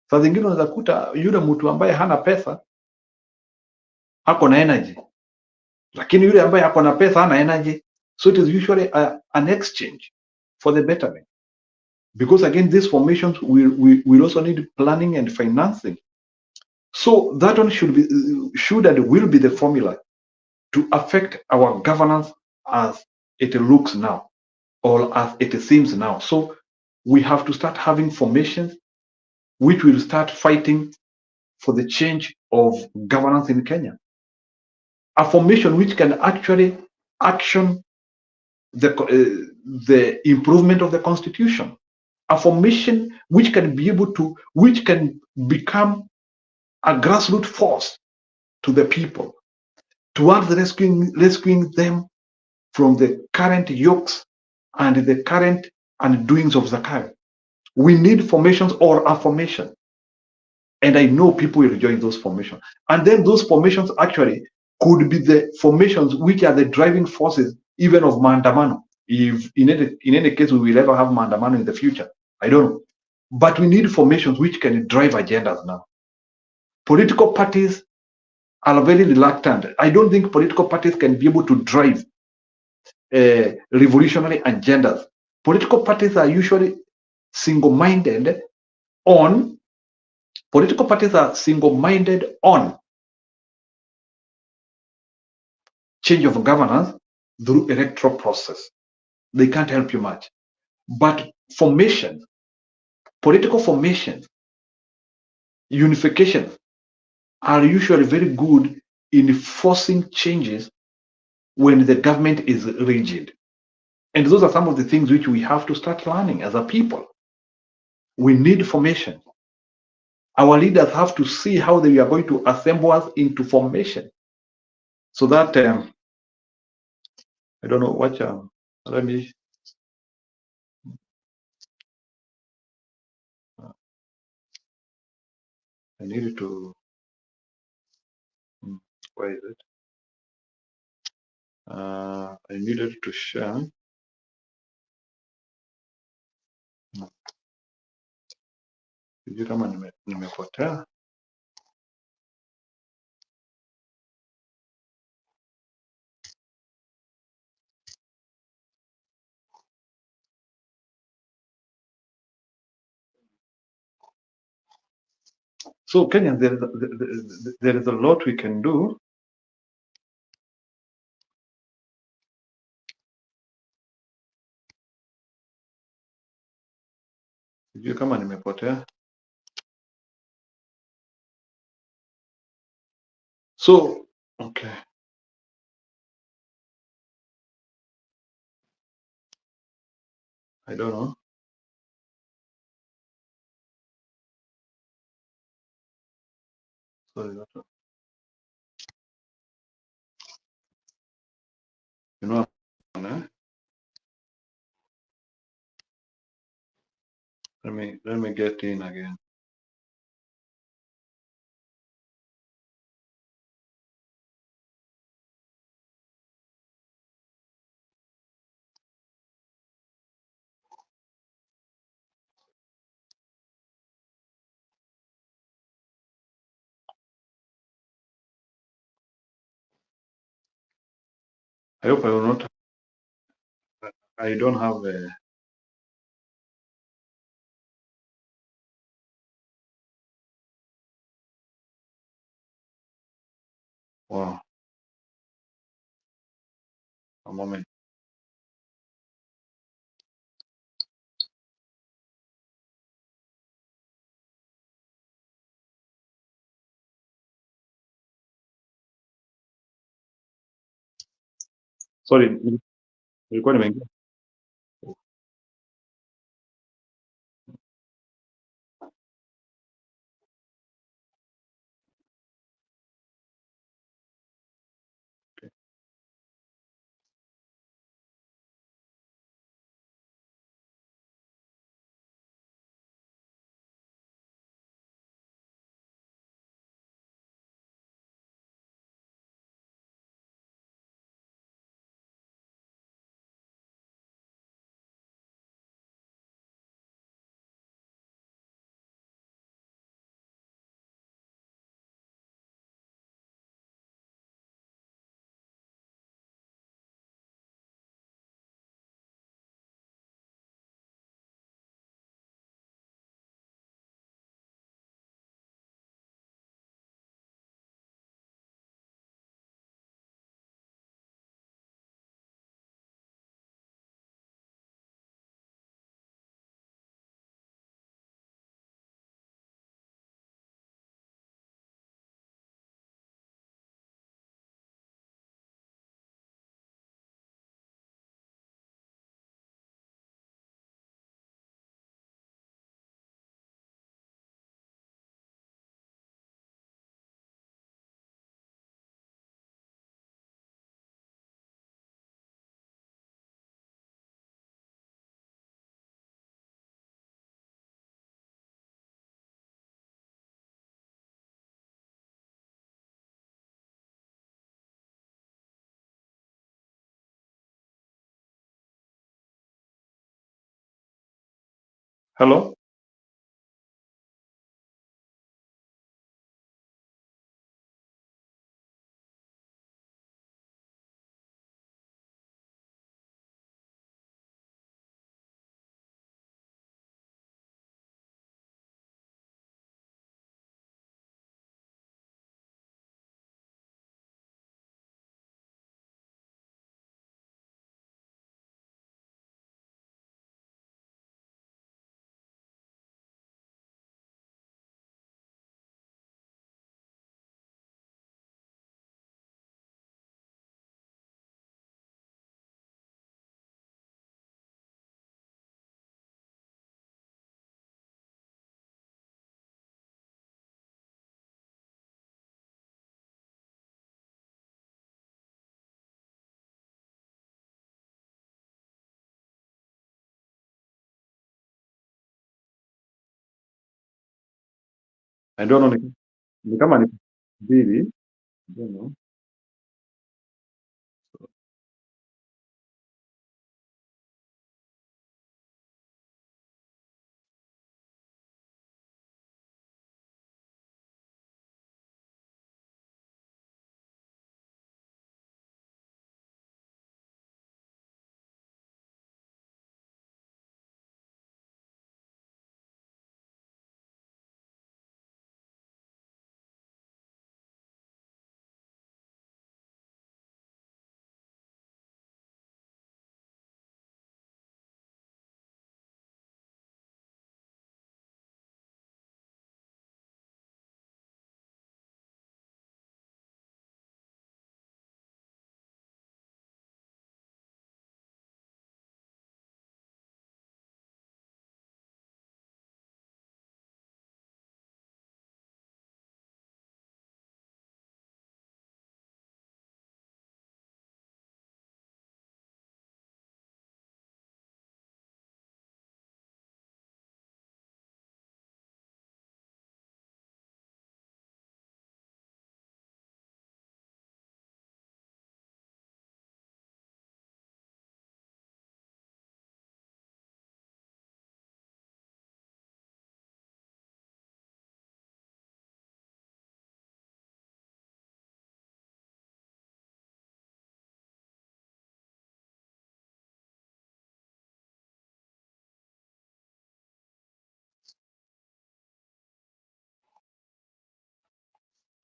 Saa zingine unaweza kuta yule mtu ambaye hana pesa ako na energy, lakini yule ambaye ako na pesa hana energy, so it is usually an exchange for the betterment, because again these formations will also need planning and financing. So that one should and will be the formula to affect our governance as it looks now, or as it seems now. So we have to start having formations which will start fighting for the change of governance in Kenya. A formation which can actually action the improvement of the constitution. A formation which can become a grassroots force to the people towards rescuing them from the current yokes and the current undoings of Zakayo. We need formations or a formation. And I know people will join those formations. And then those formations actually could be the formations which are the driving forces even of Maandamano. If in any case we will ever have Maandamano in the future, I don't know. But we need formations which can drive agendas now. Political parties are very reluctant. I don't think political parties can be able to drive revolutionary agendas. Political parties are usually single-minded on change of governance through electoral process. They can't help you much. But formations, political formations, unification are usually very good in forcing changes when the government is rigid. And those are some of the things which we have to start learning as a people. We need formation. Our leaders have to see how they are going to assemble us into formation. So that, I don't know what, let me, I needed to, where is it? I needed to share. Sijui kama nimepotea. So Kenya, there is a lot we can do. Sijui kama nimepotea. So, okay. I don't know. Sorry, you know, eh? Let me get in again. I hope I will not. I don't have a. Wow, a moment. Sorry, nilikuwa nimeingia. Hello? I don't know. Ni kama ni mbili. I don't know.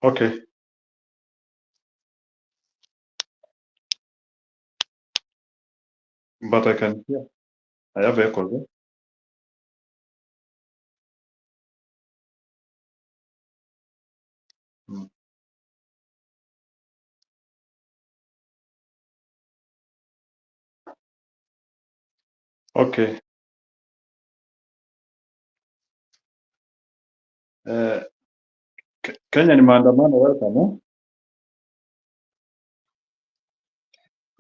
Okay. But I can hear. I have echo there. Mm. Okay. Kenya ni maandamano, welcome. Eh?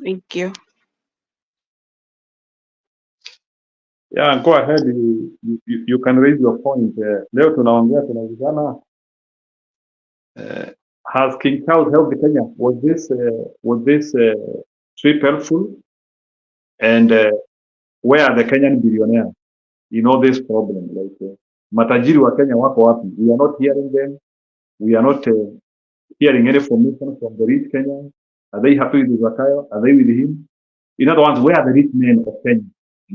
Thank you. Yeah, go ahead. You can raise your point. Leo tunaongea tunaulizana, has King Charles helped Kenya? Was this trip helpful? And where are the Kenyan billionaires in all this problem? Like matajiri wa Kenya wako wapi? We are not hearing them. We are not hearing any information from the rich Kenyans. Are they happy with Zakayo? Are they with him? In other words, where are the rich men of Kenya?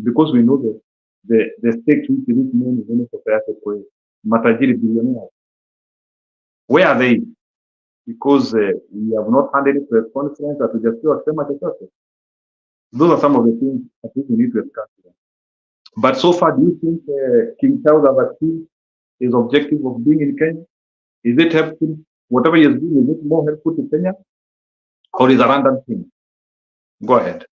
Because we know that the stakes which the rich men is in society for matajiri billionaires. Where are they? Because we have not had any press conference hatujasikia wakisema chochote. Those are some of the things I think we need to discuss. But so far, do you think King Charles has achieved his objective of being in Kenya? Is it helpful? Whatever he is doing, is it more helpful to Kenya? Or is a random thing? Go ahead.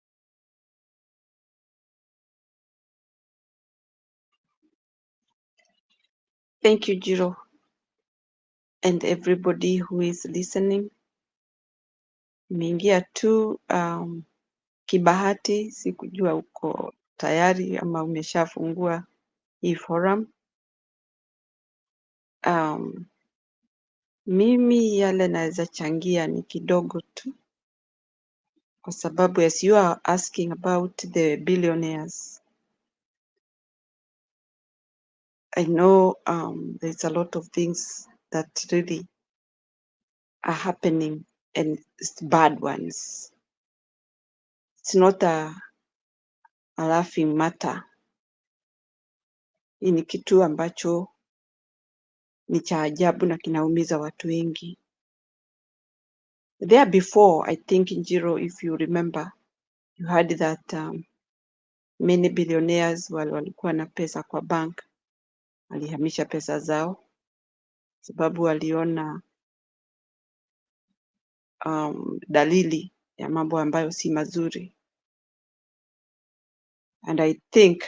Thank you, Jiro, and everybody who is listening. Nimeingia tu kibahati, sikujua uko tayari ama umeshafungua hii forum. Mimi yale naweza changia ni kidogo tu, kwa sababu as you are asking about the billionaires, I know there's a lot of things that really are happening and it's bad ones. It's not a laughing matter. Hii ni kitu ambacho ni cha ajabu na kinaumiza watu wengi. There before, I think Njiro, if you remember, you heard that many billionaires walikuwa na pesa kwa bank, walihamisha pesa zao sababu waliona dalili ya mambo ambayo si mazuri. And I think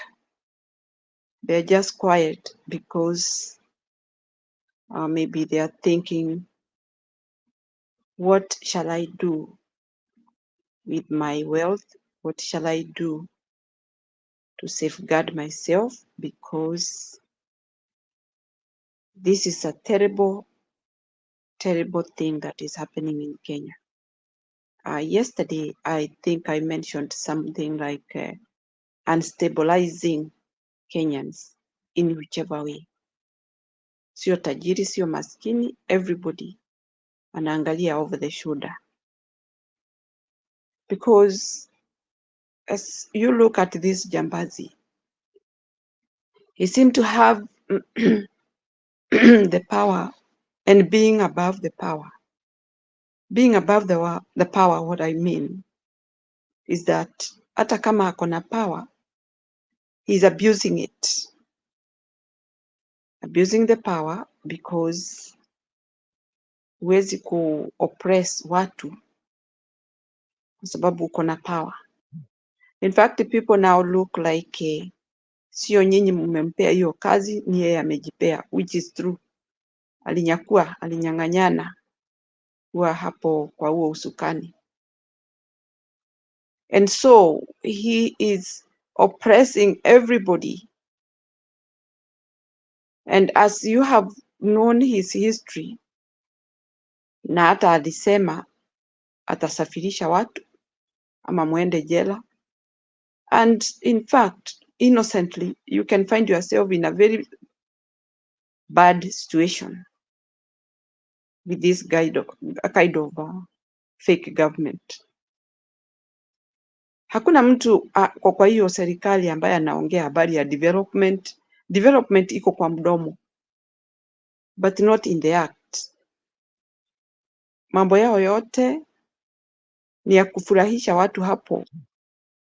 they're just quiet because maybe they are thinking, what shall I do with my wealth? What shall I do to safeguard myself? Because this is a terrible, terrible thing that is happening in Kenya. Yesterday, I think I mentioned something like unstabilizing Kenyans in whichever way. Sio tajiri, sio maskini, everybody anaangalia over the shoulder. Because as you look at this Jambazi, he seemed to have the power and being above the power. Being above the power, what I mean is that hata kama ako na power, he's abusing it. Abusing the power because huwezi ku-oppress watu kwa sababu uko na power. In fact, people now look like sio nyinyi mmempea hiyo kazi, ni yeye amejipea, which is true. Alinyang'anyana kuwa hapo kwa huo usukani. And so he is oppressing everybody. And as you have known his history, na hata alisema atasafirisha watu ama muende jela. And in fact, innocently, you can find yourself in a very bad situation with this kind of fake government. Hakuna mtu kwa hiyo serikali ambaye anaongea habari ya development. Development iko kwa mdomo, but not in the act. mambo yao yote ni ya kufurahisha watu hapo,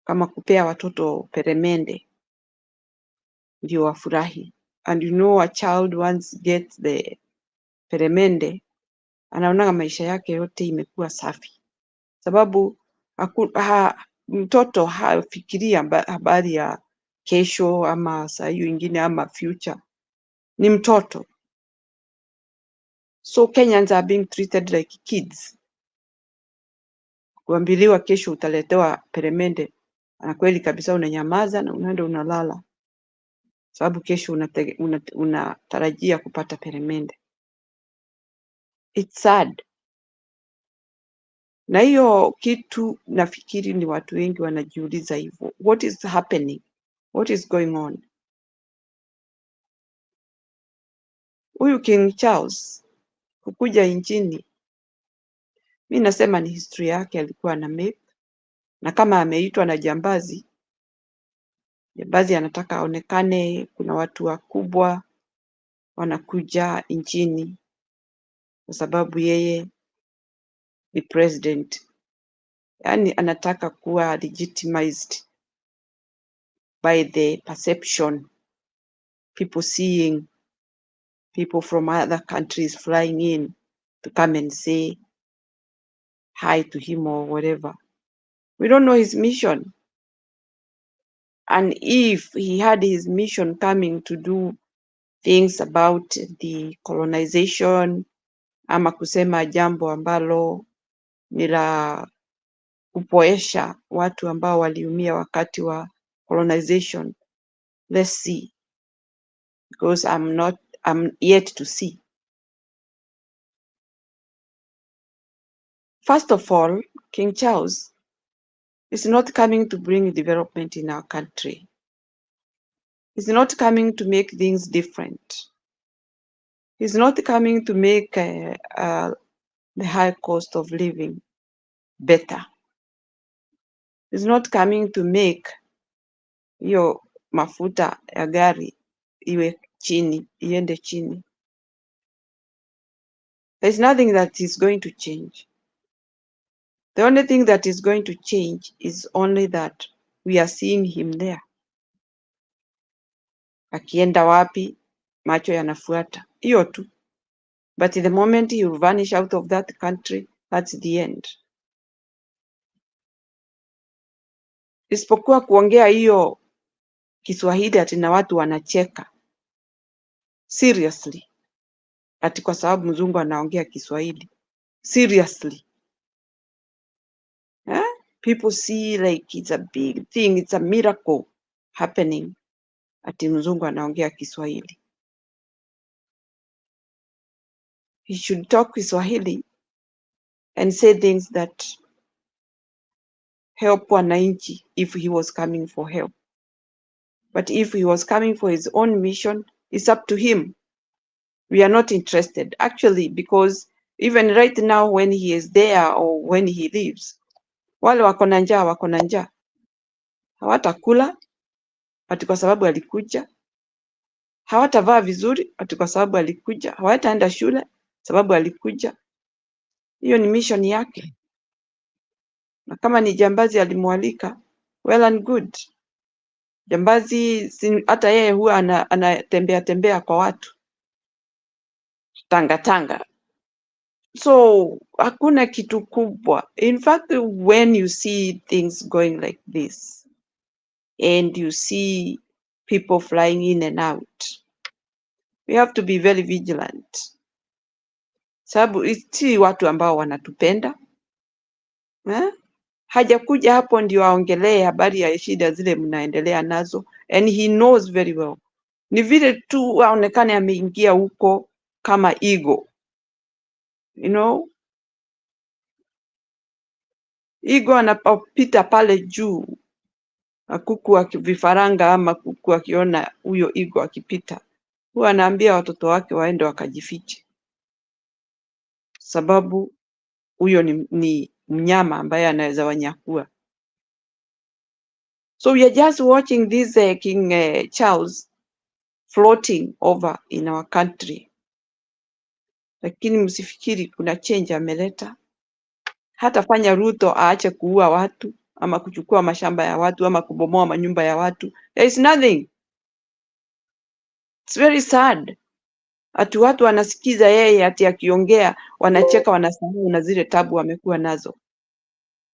kama kupea watoto peremende ndio wafurahi. And you know, a child once gets the peremende anaona maisha yake yote imekuwa safi, sababu mtoto hafikiria habari ya kesho ama saa hiyo ingine ama future, ni mtoto. So Kenyans are being treated like kids. Kuambiliwa kesho utaletewa peremende, na kweli kabisa unanyamaza na unaenda unalala, sababu kesho unatarajia kupata peremende. It's sad. Na hiyo kitu nafikiri ni watu wengi wanajiuliza hivyo. What is happening? What is going on? Huyu King Charles kukuja nchini, mi nasema ni history yake alikuwa na make, na kama ameitwa na jambazi, jambazi anataka aonekane kuna watu wakubwa wanakuja nchini kwa sababu yeye ni president. Yani anataka kuwa legitimized by the perception, people seeing people from other countries flying in to come and say hi to him or whatever. We don't know his mission. And if he had his mission coming to do things about the colonization, ama kusema jambo ambalo ni la kupoesha watu ambao waliumia wakati wa colonization, let's see, because I'm yet to see. First of all, King Charles is not coming to bring development in our country. He's not coming to make things different. He's not coming to make the high cost of living better. He's not coming to make hiyo mafuta ya gari iwe chini, iende chini. There's nothing that is going to change. The only thing that is going to change is only that we are seeing him there. Akienda wapi, macho yanafuata. Hiyo tu. But the moment he will vanish out of that country, that's the end. Isipokuwa kuongea hiyo Kiswahili ati na watu wanacheka. Seriously. Ati kwa sababu mzungu anaongea Kiswahili. Seriously. People see like it's a big thing, it's a miracle happening. Ati mzungu anaongea Kiswahili. He should talk Kiswahili and say things that help wananchi if he was coming for help. But if he was coming for his own mission, it's up to him. We are not interested, actually, because even right now when he is there or when he leaves, wale wako na njaa, hawatakula ati kwa sababu alikuja, hawatavaa vizuri ati kwa sababu alikuja, hawataenda shule sababu alikuja. Hiyo ni mission yake. Na kama ni jambazi alimwalika, well and good. Jambazi hata yeye huwa anatembea kwa watu tanga. So hakuna kitu kubwa. In fact, when you see things going like this and you see people flying in and out, we have to be very vigilant. Sababu si watu ambao wanatupenda. Hajakuja hapo ndio aongelee habari ya shida zile mnaendelea nazo, and he knows very well. Ni vile tu aonekane ameingia huko kama ego. You know? Ego anapopita pale juu, kuku vifaranga ama kuku akiona huyo ego akipita, huwa anaambia watoto wake waende wakajifiche, sababu huyo ni mnyama ambaye anaweza wanyakua. So we are just watching this King Charles floating over in our country. lakini msifikiri kuna change ameleta. Hatafanya Ruto aache kuua watu ama kuchukua mashamba ya watu ama kubomoa manyumba ya watu. There is nothing. It's very sad. Ati watu wanasikiza yeye ati akiongea wanacheka, wanasahau na zile tabu wamekuwa nazo.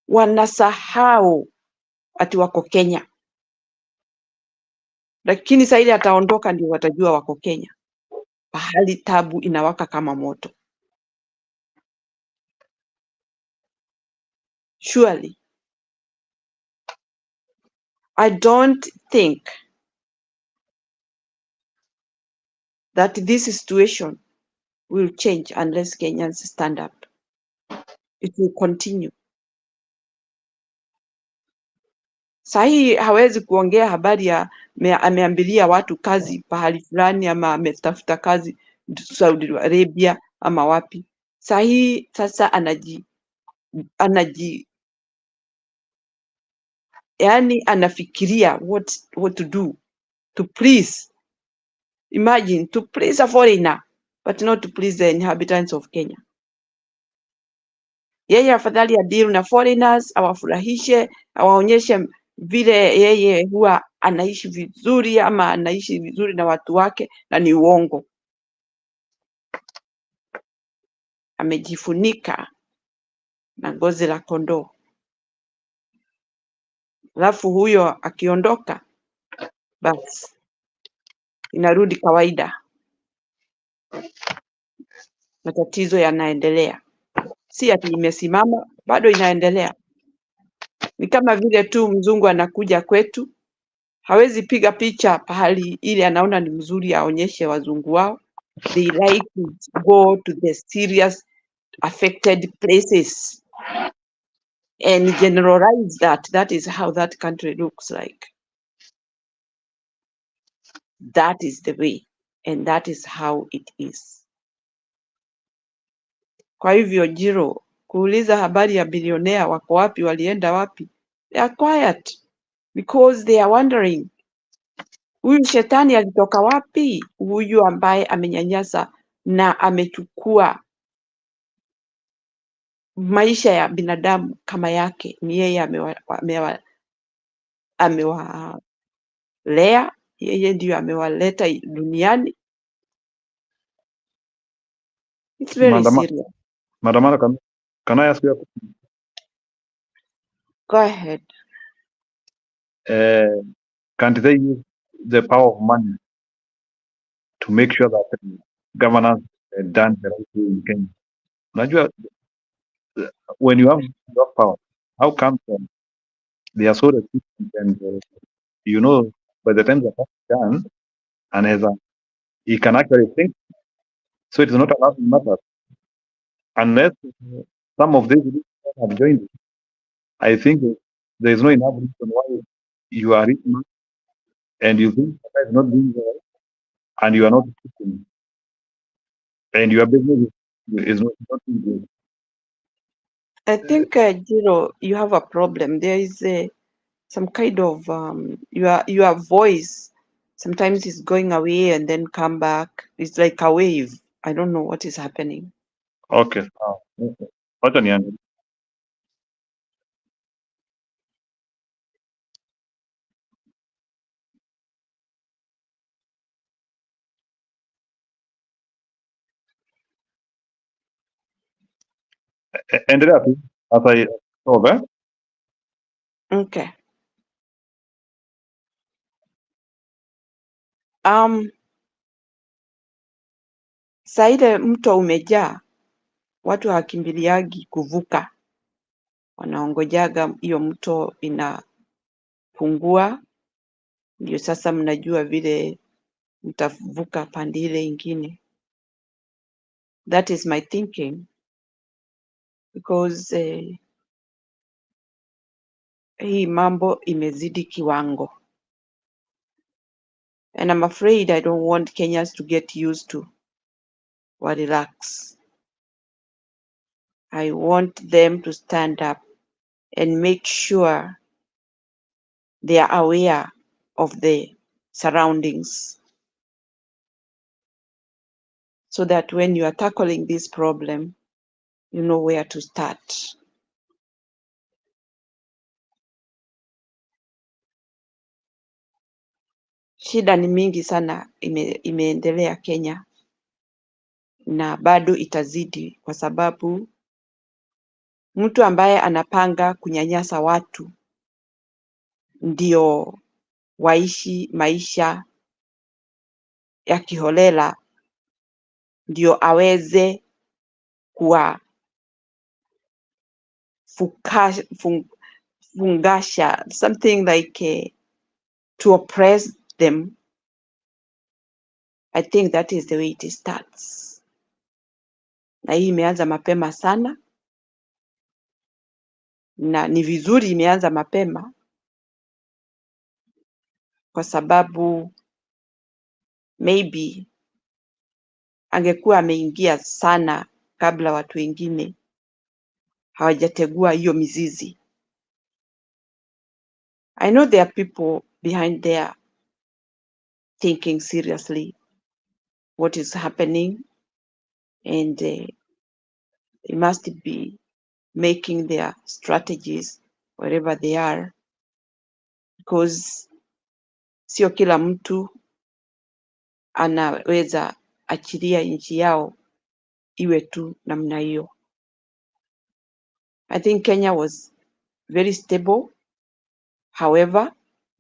Wanasahau ati wako Kenya, lakini saa ile ataondoka ndio watajua wako Kenya, pahali tabu inawaka kama moto. Surely, I don't think that this situation will change unless Kenyans stand up. It will continue. Sahi hawezi kuongea habari ya ameambilia watu kazi pahali fulani ama ametafuta kazi Saudi Arabia ama wapi. Sahi sasa yani anafikiria what to do to please. Imagine, to please a foreigner but not to please the inhabitants of Kenya. Yeye afadhali deal na foreigners, awafurahishe, awaonyeshe vile yeye huwa anaishi vizuri ama anaishi vizuri na watu wake, na ni uongo. Amejifunika na ngozi la kondoo. Alafu huyo akiondoka, basi inarudi kawaida, matatizo yanaendelea. Si ati imesimama, bado inaendelea. Ni kama vile tu mzungu anakuja kwetu, hawezi piga picha pahali ile anaona ni mzuri aonyeshe wazungu wao. They like to go to the serious affected places and generalize that. That is how that country looks like. That is the way and that is how it is. Kwa hivyo Jiro, kuuliza habari ya bilionea wako wapi, walienda wapi, they are quiet because they are wondering, huyu shetani alitoka wapi? Huyu ambaye amenyanyasa na amechukua maisha ya binadamu kama yake, ni yeye amewalea, yeye ndio amewaleta duniani. It's very serious. Madam, can I ask you a question? Go ahead. Can't they use the power of money to make sure that governance done the right way in Kenya? Unajua, when you have power, how come they are so resistant and by the time the done and he can actually think, so it is not a laughing matter unless some of these have joined it. I think there is no enough reason why you are rich and you think that is not doing well and you are not teaching and your business is not doing good. I think, Jiro, you have a problem. There is some kind of your voice sometimes is going away and then come back. It's like a wave. I don't know what is happening. Okay. Wacha nianze. Endelea tu as I solve. Okay. Saa ile mto umejaa, watu hawakimbiliagi kuvuka, wanaongojaga hiyo mto inapungua, ndio sasa mnajua vile mtavuka pande ile ingine. That is my thinking, because hii mambo imezidi kiwango, and I'm afraid I don't want Kenyans to get used to or relax. I want them to stand up and make sure they are aware of the surroundings so that when you are tackling this problem, you know where to start. Shida ni mingi sana imeendelea Kenya na bado itazidi, kwa sababu mtu ambaye anapanga kunyanyasa watu ndio waishi maisha ya kiholela, ndio aweze kuwafungasha, something like to oppress them. I think that is the way it starts. Na hii imeanza mapema sana, na ni vizuri imeanza mapema, kwa sababu maybe angekuwa ameingia sana kabla watu wengine hawajategua hiyo mizizi. I know there are people behind there thinking seriously what is happening, and they must be making their strategies wherever they are, because sio kila mtu anaweza achilia nchi yao iwe tu namna hiyo. I think Kenya was very stable, however,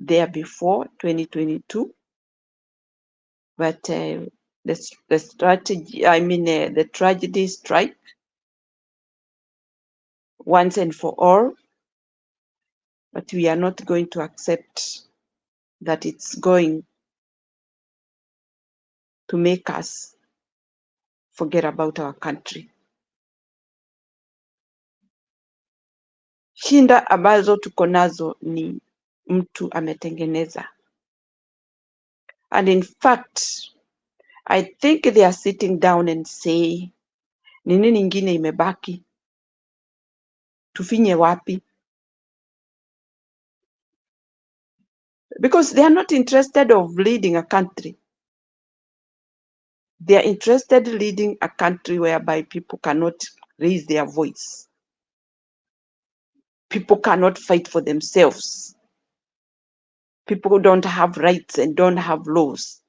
there before 2022, but the strategy, the tragedy strike once and for all, but we are not going to accept that it's going to make us forget about our country. Shinda ambazo tuko nazo ni mtu ametengeneza. And in fact, I think they are sitting down and say, ni nini ingine imebaki? Tufinye wapi? Because they are not interested of leading a country. They are interested in leading a country whereby people cannot raise their voice. People cannot fight for themselves. People don't have rights and don't have laws.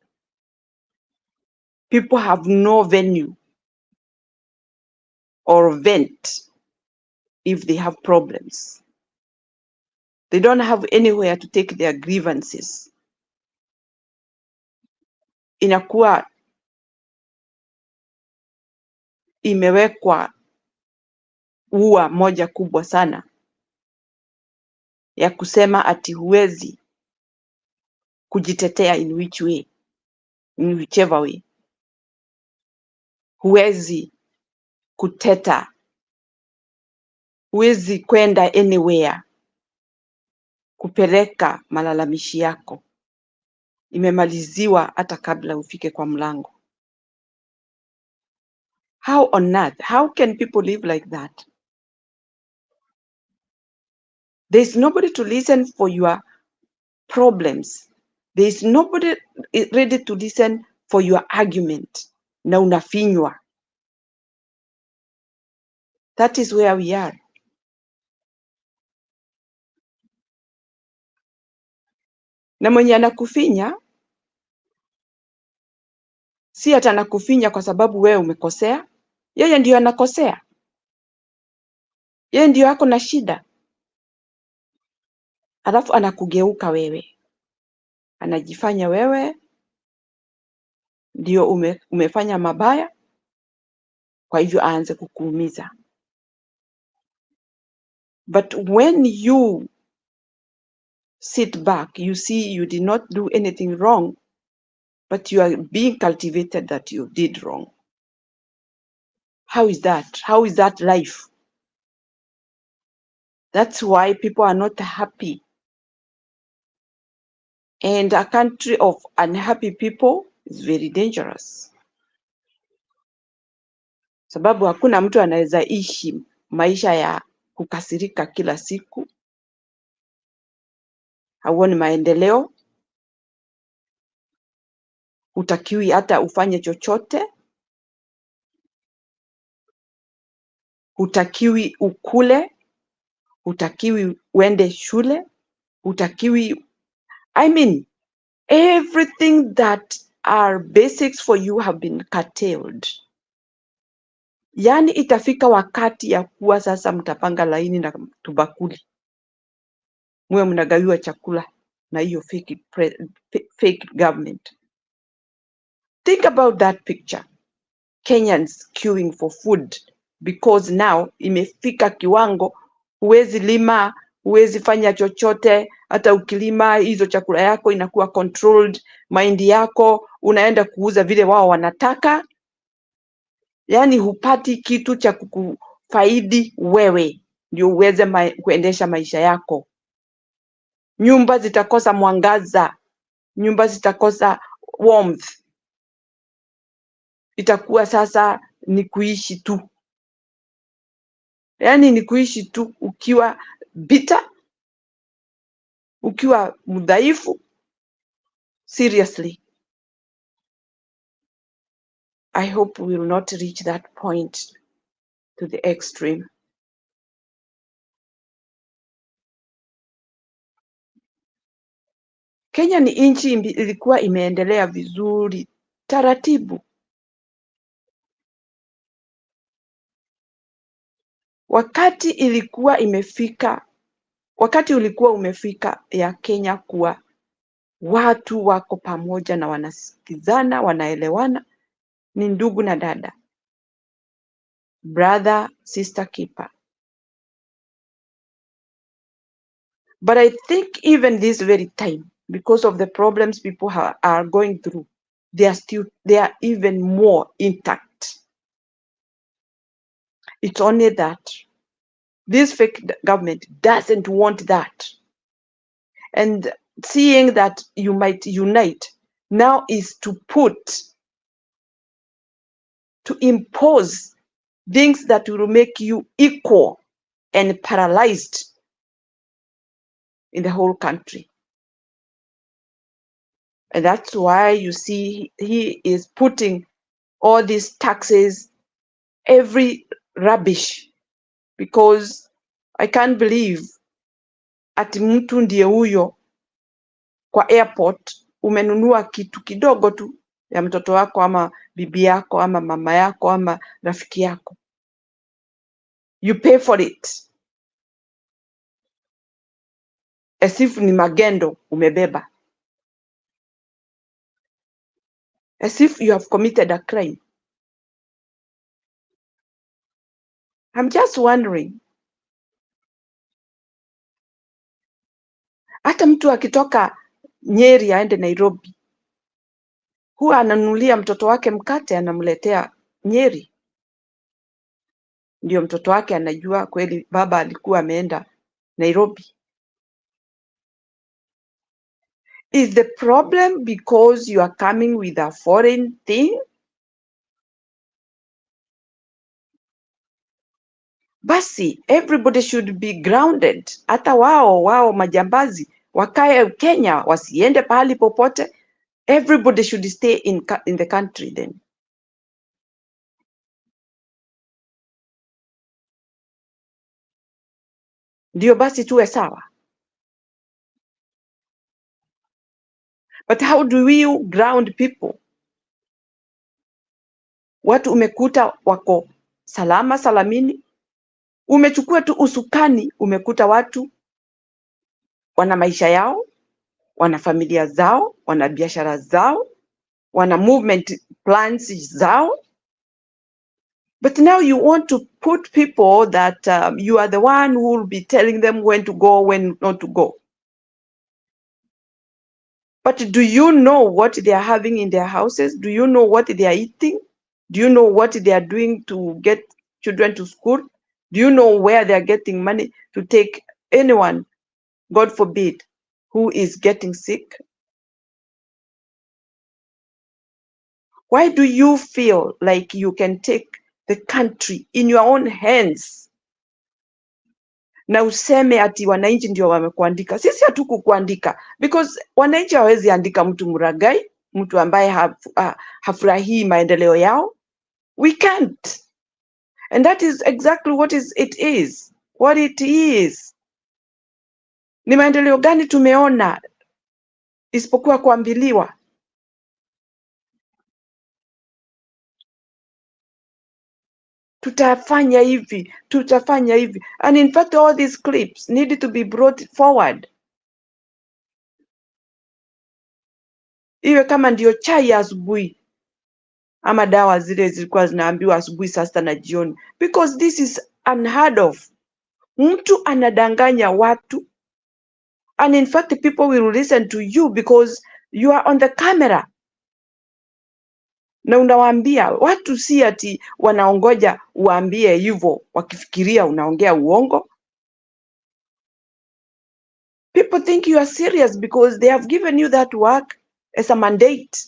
People have no venue or vent if they have problems. They don't have anywhere to take their grievances. Inakuwa imewekwa ua moja kubwa sana ya kusema ati huwezi kujitetea in whichever way. Huwezi kuteta, huwezi kwenda anywhere kupeleka malalamishi yako. Imemaliziwa hata kabla ufike kwa mlango. How on earth? How can people live like that? There's nobody to listen for your problems. There's nobody ready to listen for your argument. Na unafinywa. That is where we are. Na mwenye anakufinya, si ata anakufinya kwa sababu wewe umekosea. Yeye ndio anakosea. Yeye ndio ako na shida. Alafu anakugeuka wewe. Anajifanya wewe ndio umefanya mabaya, kwa hivyo aanze kukuumiza. But when you sit back, you see you did not do anything wrong, but you are being cultivated that you did wrong. How is that? How is that life? That's why people are not happy. And a country of unhappy people is very dangerous. Sababu hakuna mtu anaweza ishi maisha ya kukasirika kila siku. Hauoni maendeleo. Hutakiwi hata ufanye chochote. hutakiwi ukule, hutakiwi uende shule, hutakiwi, I mean, everything that are basics for you have been curtailed. Yani itafika wakati ya kuwa sasa mtapanga laini na tubakuli, muwe mnagawiwa chakula na hiyo fake government. Think about that picture. Kenyans queuing for food because now imefika kiwango huwezi lima, huwezi fanya chochote. Hata ukilima hizo chakula yako inakuwa controlled, mahindi yako unaenda kuuza vile wao wanataka. Yani hupati kitu cha kukufaidi wewe ndio uweze kuendesha maisha yako. Nyumba zitakosa mwangaza, nyumba zitakosa warmth. Itakuwa sasa ni kuishi tu. Yani ni kuishi tu ukiwa bitter, ukiwa mdhaifu. Seriously, I hope we will not reach that point to the extreme. Kenya ni nchi ilikuwa imeendelea vizuri taratibu. Wakati ulikuwa umefika ya Kenya kuwa watu wako pamoja na wanasikizana, wanaelewana, ni ndugu na dada, brother sister keeper. But I think even this very time, because of the problems people are going through, they are even more intact. It's only that this fake government doesn't want that. And seeing that you might unite now is to impose things that will make you equal and paralyzed in the whole country. And that's why you see he is putting all these taxes, every rubbish, because I can't believe ati mtu ndiye huyo kwa airport umenunua kitu kidogo tu ya mtoto wako ama bibi yako ama mama yako ama rafiki yako. You pay for it as if ni magendo umebeba, as if you have committed a crime. I'm just wondering, hata mtu akitoka Nyeri aende Nairobi, huwa ananunulia mtoto wake mkate anamletea Nyeri. Ndio mtoto wake anajua kweli baba alikuwa ameenda Nairobi. Is the problem because you are coming with a foreign thing? Basi everybody should be grounded. Hata wao majambazi wakae Kenya, wasiende pahali popote. Everybody should stay in the country then. Ndio basi tuwe sawa. But how do we ground people? Watu umekuta wako salama salamini, umechukua tu usukani, umekuta watu wana maisha yao, wana familia zao, wana biashara zao, wana movement plans zao. But now you want to put people that you are the one who will be telling them when to go, when not to go. But do you know what they are having in their houses? Do you know what they are eating? Do you know what they are doing to get children to school? Do you know where they are getting money to take anyone, God forbid, who is getting sick? Why do you feel like you can take the country in your own hands na useme ati wananchi ndio wamekuandika? Sisi hatukukuandika, because wananchi hawezi andika mtu muragai, mtu ambaye hafurahii maendeleo yao. We can't. And that is exactly what it is. What it is. Ni maendeleo gani tumeona isipokuwa kuambiliwa? Tutafanya hivi, tutafanya hivi. And in fact, all these clips need to be brought forward. Iwe kama ndio chai ya asubuhi ama dawa zile zilikuwa zinaambiwa asubuhi, sasa na jioni, because this is unheard of. Mtu anadanganya watu, and in fact people will listen to you because you are on the camera, na unawaambia watu, si ati wanaongoja uambie hivyo wakifikiria unaongea uongo. People think you are serious because they have given you that work as a mandate.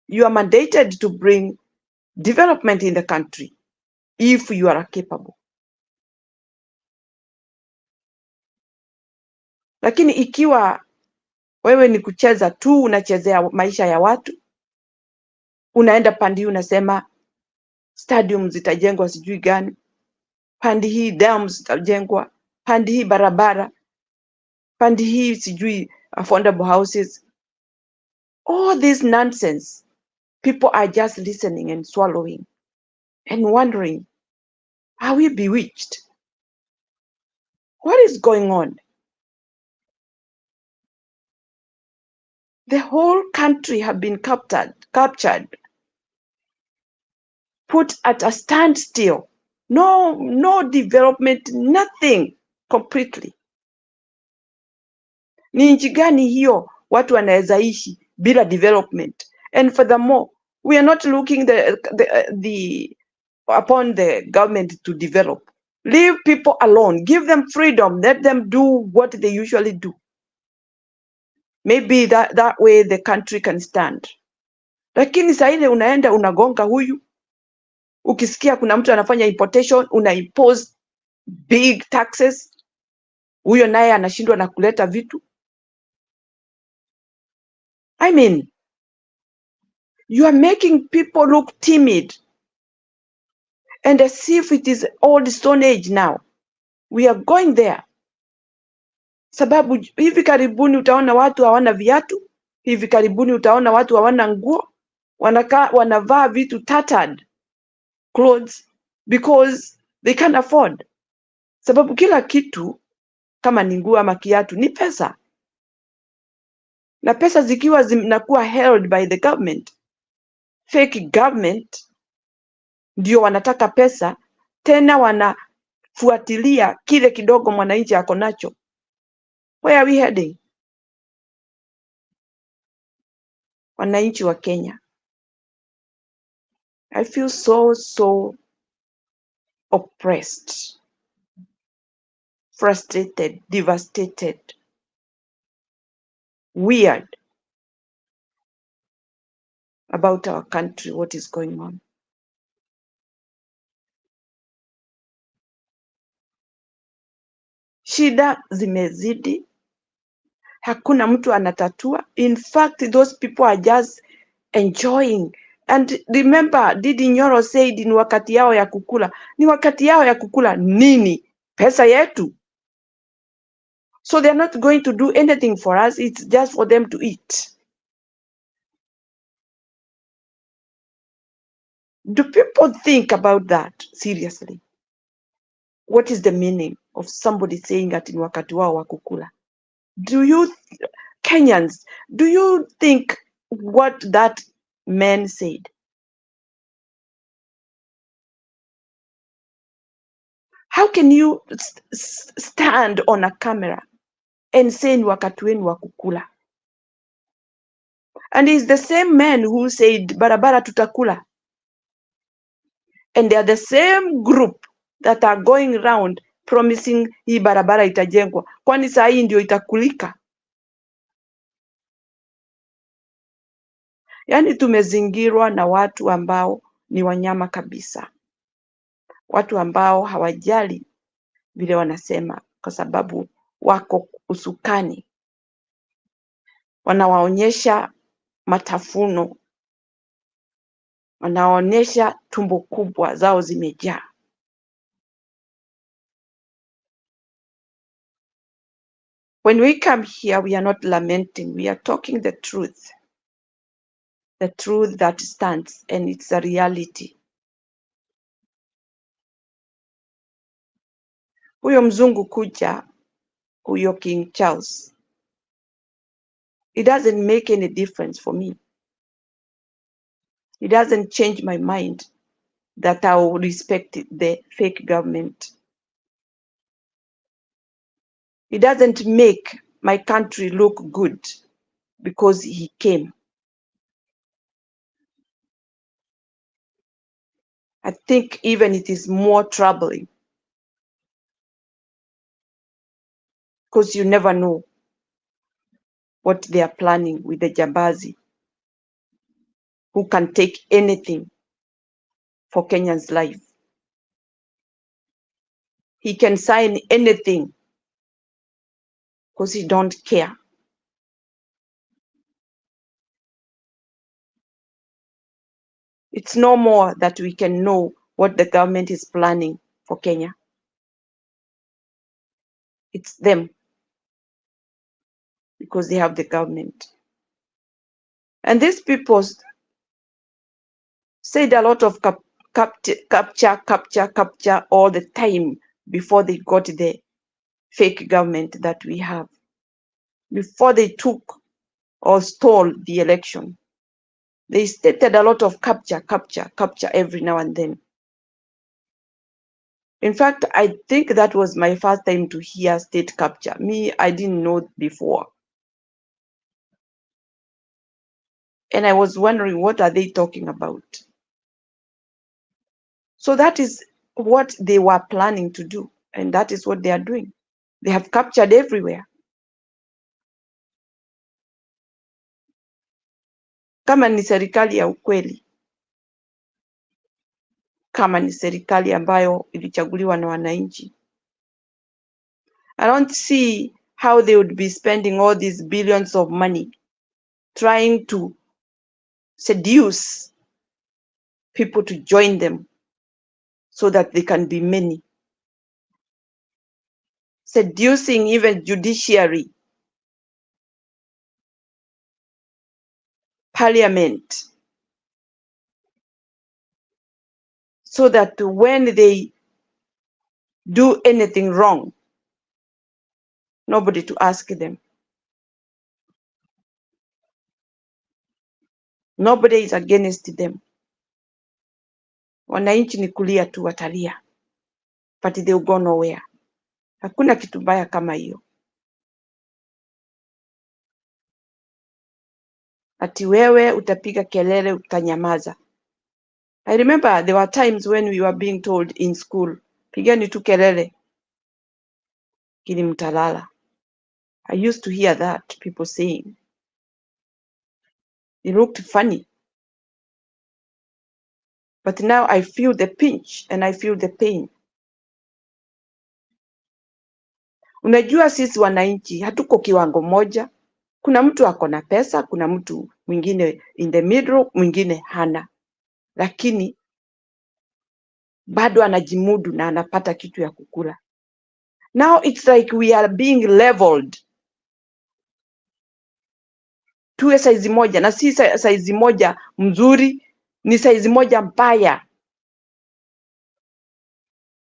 You are mandated to bring development in the country if you are capable. Lakini ikiwa wewe ni kucheza tu, unachezea maisha ya watu, unaenda pandi unasema stadium zitajengwa sijui gani, pandi hii dams zitajengwa, pandi hii barabara, pandi hii sijui affordable houses. All this nonsense, people are just listening and swallowing and wondering, are we bewitched? What is going on? The whole country have been captured, put at a standstill. No development, nothing completely. Ni nchi gani hiyo watu wanaweza ishi bila development? And furthermore, we are not looking upon the government to develop. Leave people alone, give them freedom, let them do what they usually do. Maybe that way the country can stand. Lakini saa ile unaenda unagonga huyu, ukisikia kuna mtu anafanya importation, unaimpose big taxes, huyo naye anashindwa na kuleta vitu. I mean, you are making people look timid and as if it is old Stone Age now. We are going there. Sababu hivi karibuni utaona watu hawana viatu, hivi karibuni utaona watu hawana nguo, wanavaa vitu tattered clothes because they can't afford. Sababu kila kitu kama ni nguo ama kiatu ni pesa, na pesa zikiwa zinakuwa held by the government, fake government, ndio wanataka pesa, tena wanafuatilia kile kidogo mwananchi ako nacho. Where are we heading? Wananchi wa Kenya, I feel so oppressed, frustrated, devastated, weird about our country, what is going on. Shida zimezidi, hakuna mtu anatatua. In fact, those people are just enjoying. And remember, Didi Nyoro said ni wakati yao ya kukula. Ni wakati yao ya kukula nini? Pesa yetu. So they're not going to do anything for us. It's just for them to eat. Do people think about that seriously? What is the meaning of somebody saying that ni wakati wao wa kukula? Do you Kenyans, do you think what that man said? How can you stand on a camera and say ni wakati wenu wa kukula? And it's the same man who said barabara tutakula. And they are the same group that are going around promising hii barabara itajengwa. Kwani saa hii ndio itakulika? Yaani tumezingirwa na watu ambao ni wanyama kabisa. Watu ambao hawajali vile wanasema kwa sababu wako usukani. Wanawaonyesha matafuno. Wanaonyesha tumbo kubwa zao zimejaa. When we come here, we are not lamenting, we are talking the truth that stands, and it's a reality. Huyo mzungu kuja, huyo King Charles, it doesn't make any difference for me. It doesn't change my mind that I will respect the fake government. It doesn't make my country look good because he came. I think even it is more troubling because you never know what they are planning with the Jambazi, who can take anything for Kenyan's life. He can sign anything because he don't care. It's no more that we can know what the government is planning for Kenya. It's them, because they have the government. And these people said a lot of capture all the time before they got the fake government that we have, before they took or stole the election. They stated a lot of capture every now and then. In fact, I think that was my first time to hear state capture. Me, I didn't know before. And I was wondering, what are they talking about? So that is what they were planning to do. And that is what they are doing. They have captured everywhere. Kama ni serikali ya ukweli, kama ni serikali ambayo ilichaguliwa na wananchi, I don't see how they would be spending all these billions of money trying to seduce people to join them so that they can be many. Seducing even judiciary, parliament, so that when they do anything wrong, nobody to ask them. Nobody is against them. Wananchi ni kulia tu, watalia, but they will go nowhere. Hakuna kitu mbaya kama hiyo. Ati wewe utapiga kelele, utanyamaza. I remember there were times when we were being told in school, pigeni tu kelele, kini mtalala. I used to hear that, people saying. It looked funny. But now I feel the pinch and I feel the pain. Unajua sisi wananchi hatuko kiwango moja. Kuna mtu ako na pesa, kuna mtu mwingine in the middle, mwingine hana. Lakini bado anajimudu na anapata kitu ya kukula. Now it's like we are being leveled. Tuwe saizi moja, na si saizi moja mzuri, ni saizi moja mbaya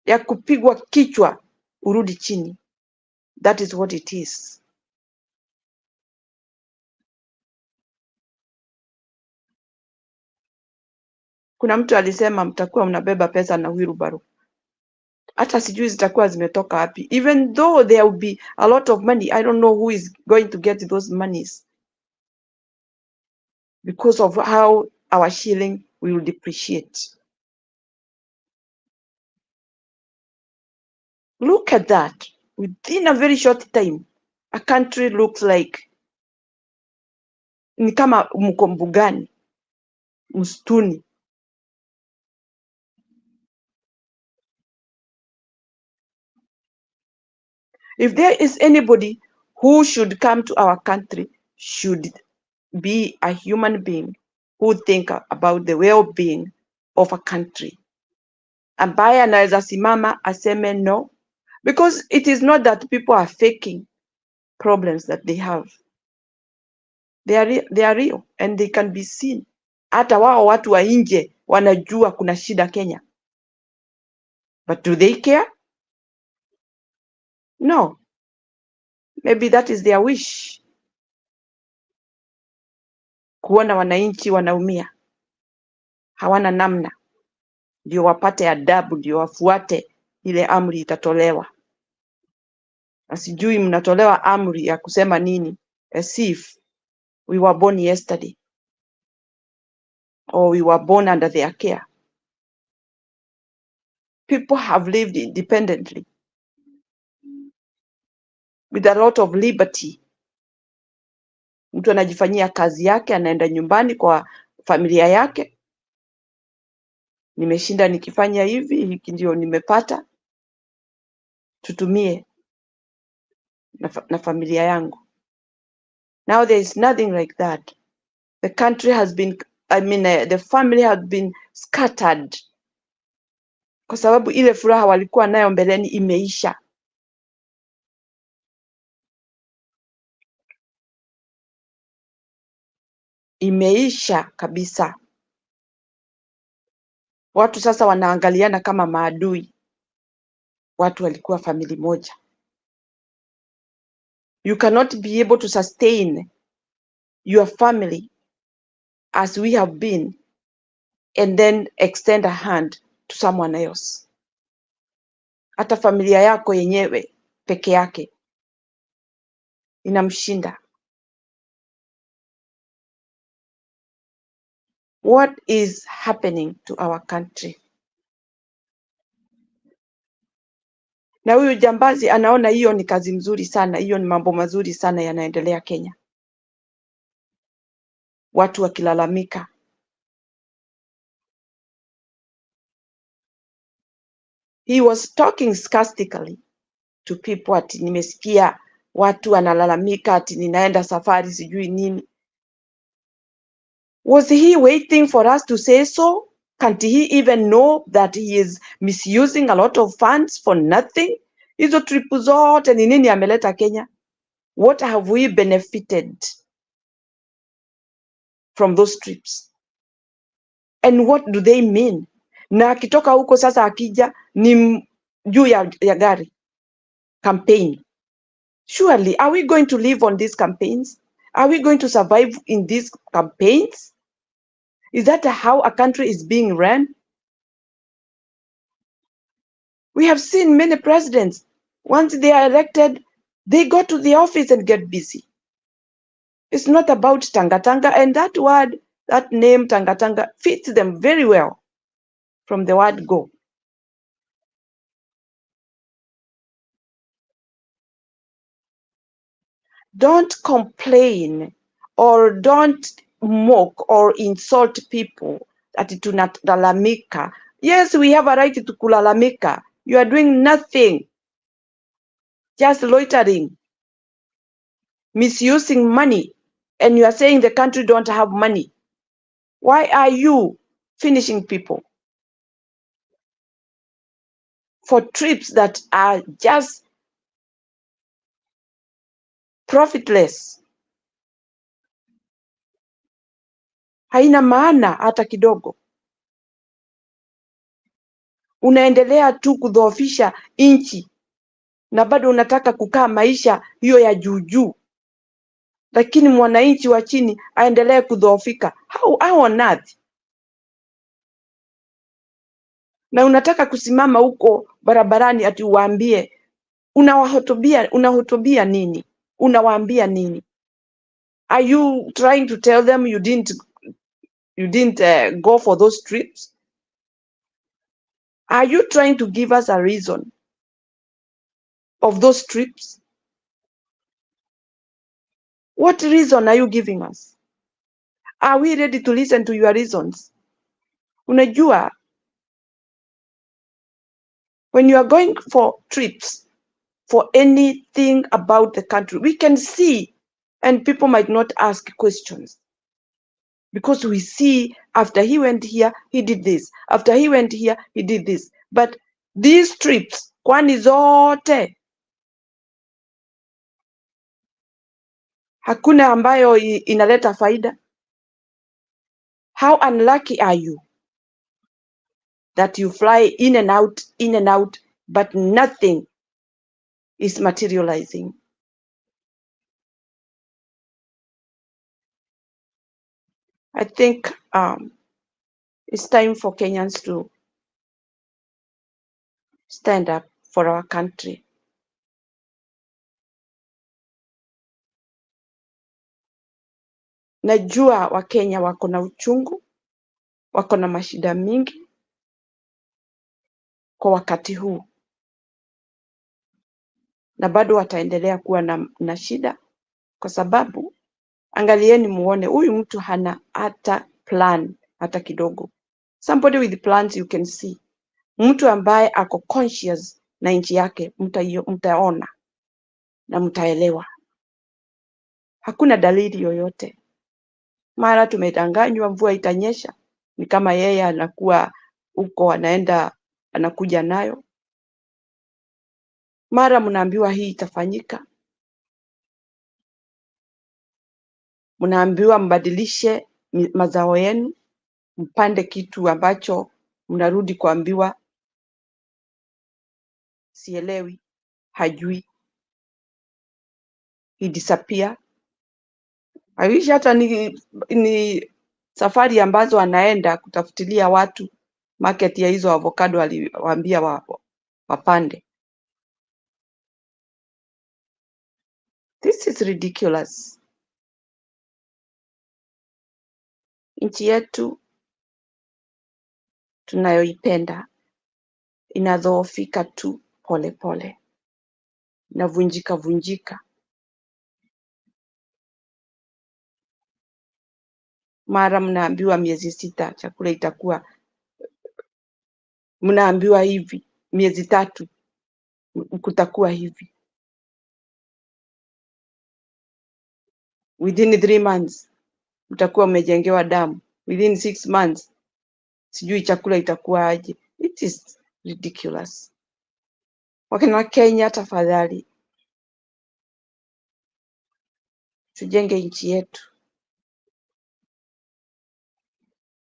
ya kupigwa kichwa urudi chini. That is what it is. Kuna mtu alisema mtakuwa mnabeba pesa na wheelbarrow. Hata sijui zitakuwa zimetoka wapi. Even though there will be a lot of money, I don't know who is going to get those monies, because of how our shilling will depreciate. Look at that. Within a very short time, a country looks like ni kama mko mbugani, msituni. If there is anybody who should come to our country, should be a human being who think about the well-being of a country, ambaye anaweza simama aseme no, because it is not that people are faking. problems that they have. They are real and they can be seen. Hata wao watu wa nje wanajua kuna shida Kenya. But do they care? No. Maybe that is their wish. Kuona wananchi wanaumia. Hawana namna. Ndio wapate adabu, ndio wafuate ile amri itatolewa. Na sijui mnatolewa amri ya kusema nini, as if we were born yesterday or we were born under their care. People have lived independently with a lot of liberty. Mtu anajifanyia kazi yake, anaenda nyumbani kwa familia yake. Nimeshinda nikifanya hivi, hiki ndio nimepata, tutumie na familia yangu. Now there is nothing like that. The country has been, the family has been scattered. Kwa sababu ile furaha walikuwa nayo mbeleni imeisha. Imeisha kabisa. Watu sasa wanaangaliana kama maadui. Watu walikuwa family moja. You cannot be able to sustain your family as we have been and then extend a hand to someone else. Hata familia yako yenyewe peke yake inamshinda. What is happening to our country? Na huyu jambazi anaona hiyo ni kazi mzuri sana, hiyo ni mambo mazuri sana yanaendelea Kenya. Watu wakilalamika. He was talking sarcastically to people ati nimesikia watu wanalalamika ati ninaenda safari sijui nini. Was he waiting for us to say so? Can't he even know that he is misusing a lot of funds for nothing? Hizo tripu zote ni nini ameleta Kenya? What have we benefited from those trips? And what do they mean? Na akitoka huko sasa akija ni juu ya gari. Campaign. Surely, are we going to live on these campaigns? Are we going to survive in these campaigns? Is that how a country is being run? We have seen many presidents, once they are elected, they go to the office and get busy. It's not about tangatanga, and that word, that name tangatanga, fits them very well from the word go. Don't complain or don't mock or insult people ati tunalalamika. Yes, we have a right to kulalamika. You are doing nothing, just loitering, misusing money, and you are saying the country don't have money. Why are you finishing people for trips that are just profitless? Haina maana hata kidogo. Unaendelea tu kudhoofisha nchi na bado unataka kukaa maisha hiyo ya juu, lakini mwananchi wa chini aendelee kudhoofika. How on earth? Na unataka kusimama huko barabarani ati uwaambie, unahutubia nini? Unawaambia nini? Are you trying to tell them you didn't go for those trips? Are you trying to give us a reason of those trips? What reason are you giving us? Are we ready to listen to your reasons? Unajua, when you are going for trips, for anything about the country, we can see, and people might not ask questions. Because we see, after he went here, he did this. After he went here, he did this. But these trips, kwani zote, hakuna ambayo inaleta faida. How unlucky are you that you fly in and out, but nothing is materializing? I think it's time for Kenyans to stand up for our country. Najua Wakenya wako na uchungu, wako na mashida mingi kwa wakati huu, na bado wataendelea kuwa na shida, kwa sababu angalieni muone huyu mtu hana hata plan hata kidogo. Somebody with plans you can see. Mtu ambaye ako conscious na nchi yake mtaona na mtaelewa. Hakuna dalili yoyote. Mara tumedanganywa mvua itanyesha, ni kama yeye anakuwa huko anakuja nayo. Mara mnaambiwa hii itafanyika, mnaambiwa mbadilishe mazao yenu, mpande kitu ambacho mnarudi kuambiwa sielewi, hajui, he disappear. I wish hata ni safari ambazo anaenda kutafutilia watu market ya hizo avocado aliwaambia wapande. This is ridiculous. Nchi yetu tunayoipenda inadhoofika tu polepole, inavunjika vunjika. Mara mnaambiwa miezi 6 chakula itakuwa, mnaambiwa hivi miezi 3 kutakuwa hivi. Within 3 months mtakuwa mmejengewa damu. Within 6 months sijui chakula itakuwa aje. It is ridiculous. Wakenya Kenya, tafadhali tujenge nchi yetu,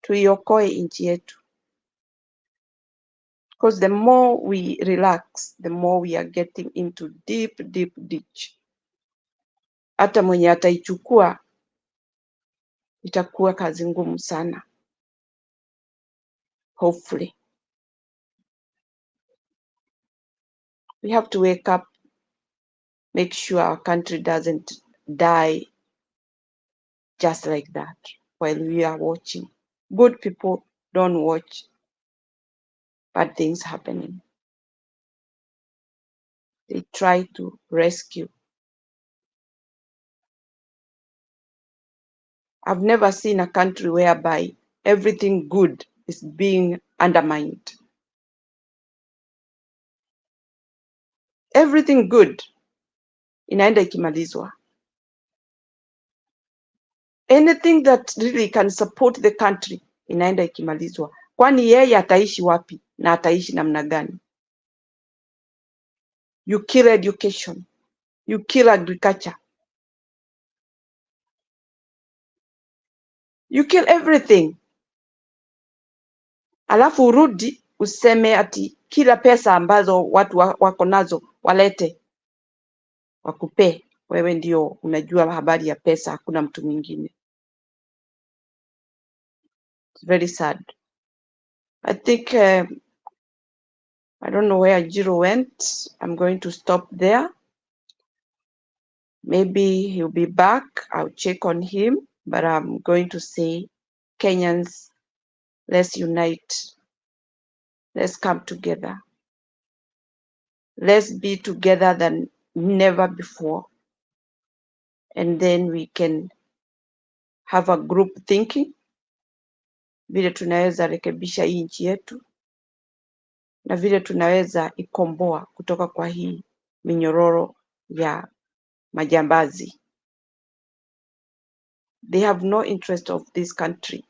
tuiokoe nchi yetu, because the more we relax, the more we are getting into deep ditch. Hata mwenye ataichukua itakuwa kazi ngumu sana. Hopefully we have to wake up, make sure our country doesn't die just like that while we are watching. Good people don't watch bad things happening. They try to rescue. I've never seen a country whereby everything good is being undermined. Everything good inaenda ikimalizwa. Anything that really can support the country inaenda ikimalizwa. Kwani yeye ataishi wapi na ataishi namna gani? You kill education, you kill agriculture, you kill everything. Alafu urudi useme ati kila pesa ambazo watu wako nazo walete wakupe. Wewe ndio unajua habari ya pesa, hakuna mtu mwingine. It's very sad. I think I don't know where Jiro went. I'm going to stop there. Maybe he'll be back. I'll check on him. But I'm going to say, Kenyans, let's unite. Let's come together. Let's be together than never before. And then we can have a group thinking. Vile tunaweza rekebisha hii nchi yetu. Na vile tunaweza ikomboa kutoka kwa hii minyororo ya majambazi. They have no interest of this country.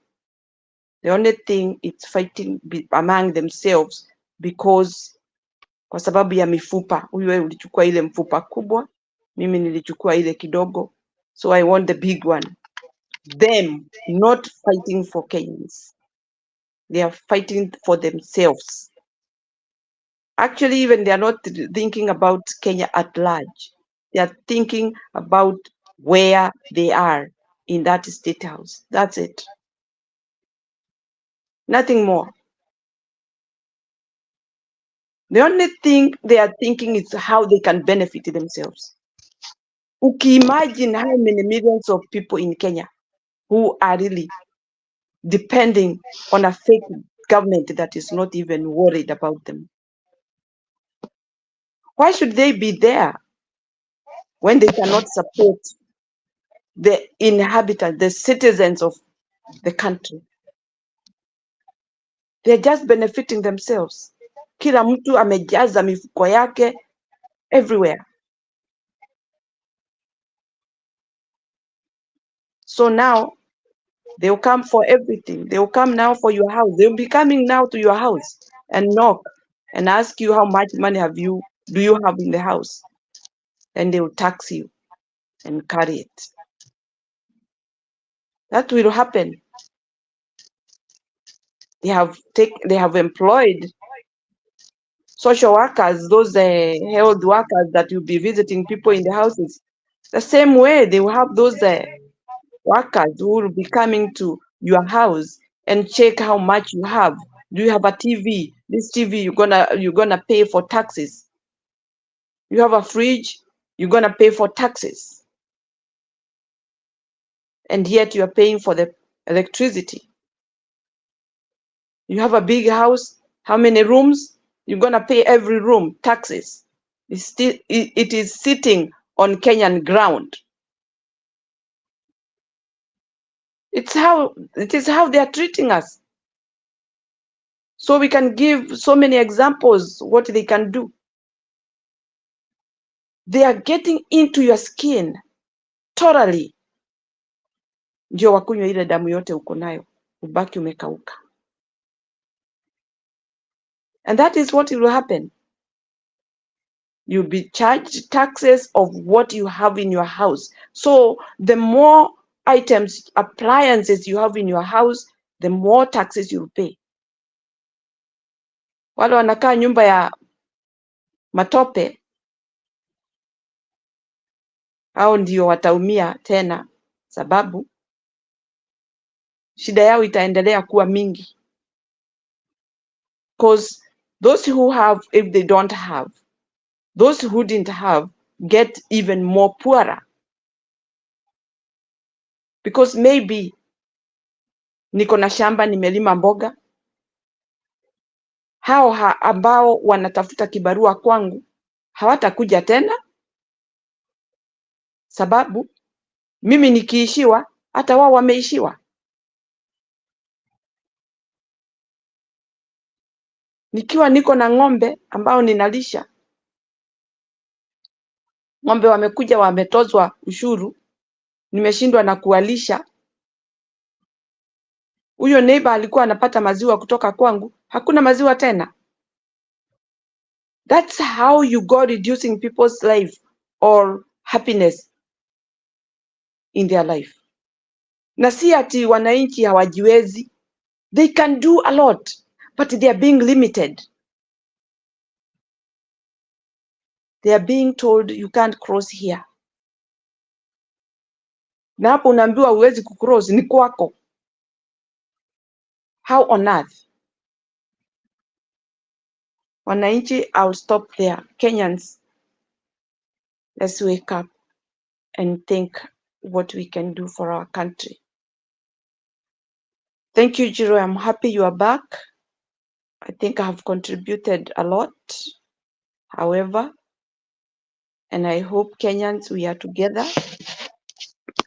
The only thing it's fighting among themselves because kwa sababu ya mifupa. Wewe ulichukua ile mfupa kubwa, mimi nilichukua ile kidogo. So I want the big one. Them not fighting for Kenyans. They are fighting for themselves. Actually, even they are not thinking about Kenya at large. They are thinking about where they are in that state house. That's it. Nothing more. The only thing they are thinking is how they can benefit themselves. Imagine how many millions of people in Kenya who are really depending on a fake government that is not even worried about them. Why should they be there when they cannot support the inhabitants, the citizens of the country? They're just benefiting themselves. Kila mtu amejaza mifuko yake everywhere. So now they'll come for everything. They'll come now for your house. They'll be coming now to your house and knock and ask you how much money do you have in the house? And they will tax you and carry it. That will happen. They have employed social workers, those health workers that will be visiting people in the houses. The same way they will have those workers who will be coming to your house and check how much you have. Do you have a TV? This TV you're gonna pay for taxes. You have a fridge, you're gonna pay for taxes. And yet you are paying for the electricity. You have a big house, how many rooms? You're gonna pay every room taxes. It is sitting on Kenyan ground. It is how they are treating us. So we can give so many examples what they can do. They are getting into your skin totally. Ndio wakunywa ile damu yote uko nayo, ubaki umekauka. And that is what will happen. You'll be charged taxes of what you have in your house. So the more items, appliances you have in your house, the more taxes you'll pay. Wale wanakaa nyumba ya matope, hao ndio wataumia tena, sababu shida yao itaendelea kuwa mingi. Because those who have, if they don't have, those who didn't have get even more poorer. Because maybe niko na shamba nimelima mboga, hao ambao wanatafuta kibarua kwangu hawatakuja tena, sababu mimi nikiishiwa hata wao wameishiwa. Nikiwa niko na ng'ombe ambao ninalisha, ng'ombe wamekuja wametozwa ushuru, nimeshindwa na kuwalisha. Huyo neighbor alikuwa anapata maziwa kutoka kwangu, hakuna maziwa tena. That's how you go reducing people's life or happiness in their life. Na si ati wananchi hawajiwezi. They can do a lot, but they are being limited. They are being told you can't cross here. Na hapo unaambiwa huwezi kucross, ni kwako. How on earth? Wananchi, I'll stop there. Kenyans, let's wake up and think what we can do for our country. Thank you, Jiro. I'm happy you are back. I think I have contributed a lot. However, and I hope Kenyans, we are together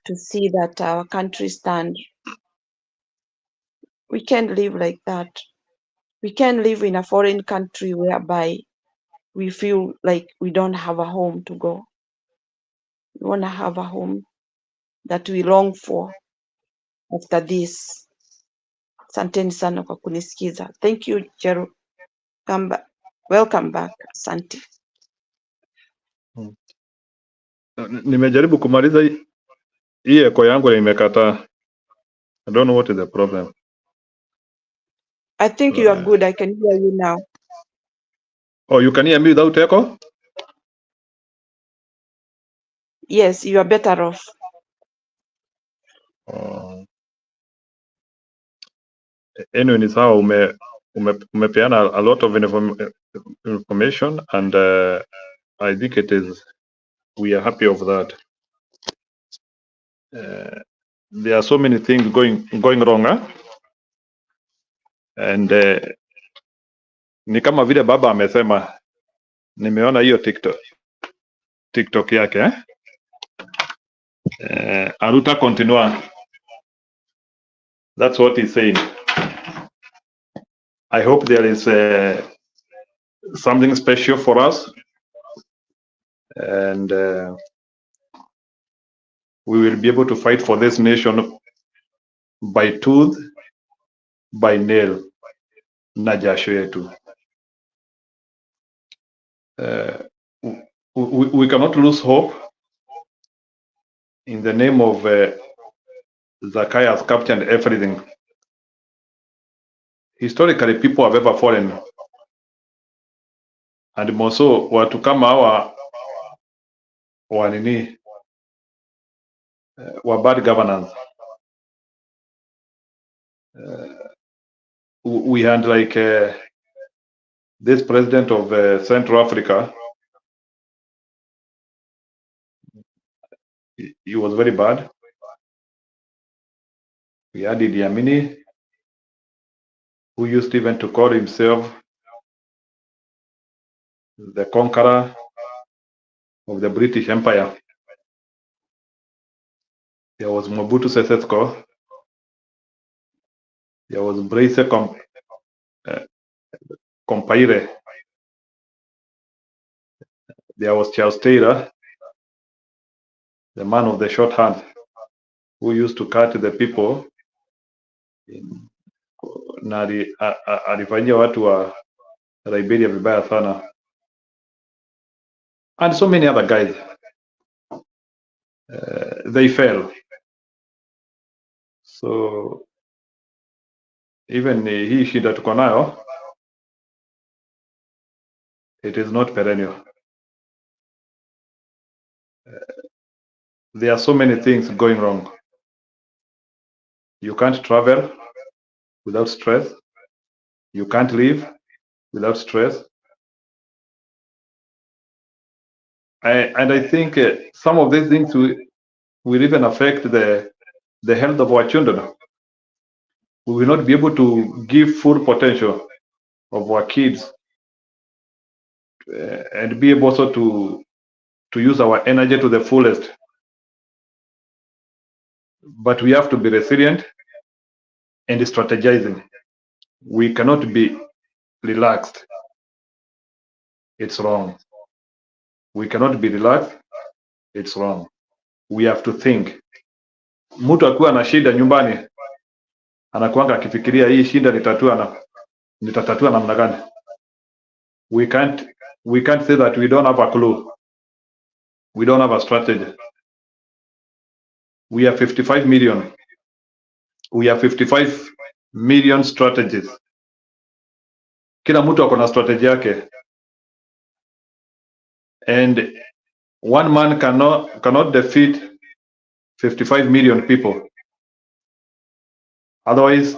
to see that our country stand. We can't live like that. We can't live in a foreign country whereby we feel like we don't have a home to go. We want to have a home that we long for after this. Asanteni sana kwa kunisikiza. Thank you, Jero. Welcome back. Asante. Nimejaribu kumaliza Hii eko yangu imekataa. I don't know what is the problem. I think you are good. I can hear you now. Oh, you can hear me without echo? Yes, you are better off. Anyway, ni sawa, umepeana a lot of information, and I think we are happy of that. There are so many things going wrong, huh? And ni kama vile baba amesema, nimeona hiyo TikTok yake aruta continua. That's what he's saying. I hope there is something special for us, and we will be able to fight for this nation by tooth, by nail, na jasho yetu. We cannot lose hope. In the name of Zacchaeus captured everything. Historically, people have ever fallen, and more so watu kama hawa wanini wa bad governance. We had like this president of Central Africa. He was very bad. We had Idi Amini, who used even to call himself the conqueror of the British Empire. There was Mobutu Sese Seko. There was Blaise Compaoré. There was Charles Taylor, the man of the short hand, who used to cut the people na alifanyia watu wa Liberia vibaya sana, and so many other guys. They fell. So even hii shida tuko nayo, it is not perennial. There are so many things going wrong. You can't travel without stress. You can't live without stress. And I think some of these things will even affect the health of our children. We will not be able to give full potential of our kids and be able also to use our energy to the fullest. But we have to be resilient and strategizing. We cannot be relaxed. It's wrong. We cannot be relaxed. It's wrong. We have to think. Mtu akiwa na shida nyumbani anakuanga akifikiria hii shida nitatatua namna gani. We can't say that we don't have a clue. We don't have a strategy. We are 55 million. We are 55 million strategies. Kila mtu ako na strategy yake. And one man cannot defeat 55 million people. Otherwise,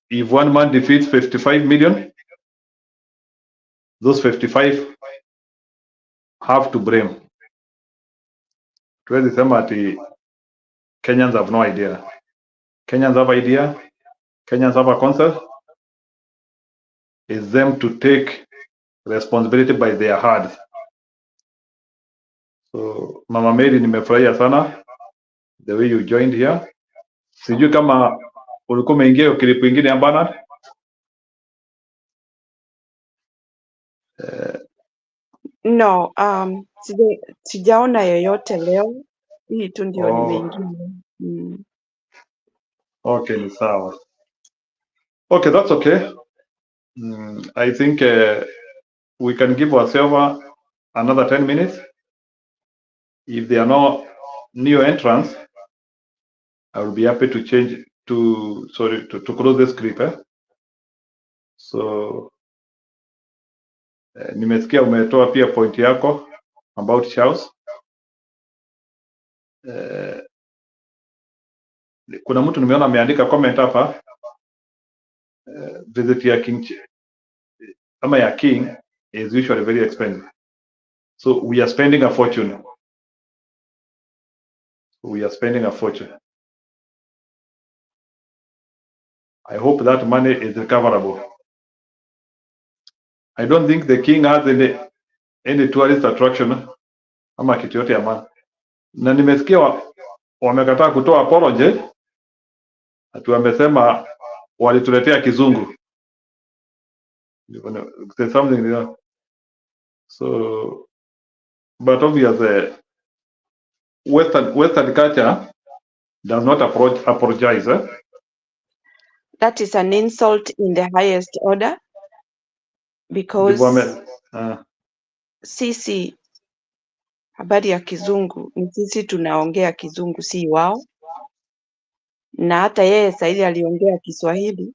if one man defeats 55 million, those 55 have to blame. Tuwezi sema ati Kenyans have no idea. Kenyans have idea. Kenyans have a concept. It's them to take responsibility by their hands. So Mama Mary, nimefurahia sana the way you joined here. Sijui kama ulikuwa umeingia clip nyingine ya Bernard. No, sijaona yoyote leo. Hii tu ndio nimeingia. Okay, ni sawa. Okay, that's okay. I think we can give ourselves another 10 minutes. If there are no new entrants, I will be happy to change to close this clip. So nimesikia umetoa pia point yako about Charles. Kuna mtu nimeona ameandika comment hapa, visit ya King ama ya King is usually very expensive, so we are spending a fortune. I hope that money is recoverable. I don't think the King has any tourist attraction ama kitu yote ya maana, na nimesikia wamekataa kutoa apology, ati wamesema walituletea kizungu. There's something there. So but obviously Western culture does not apologize. That is an insult in the highest order, because sisi habari ya kizungu ni sisi tunaongea kizungu, si wao. Na hata yeye saizi aliongea Kiswahili,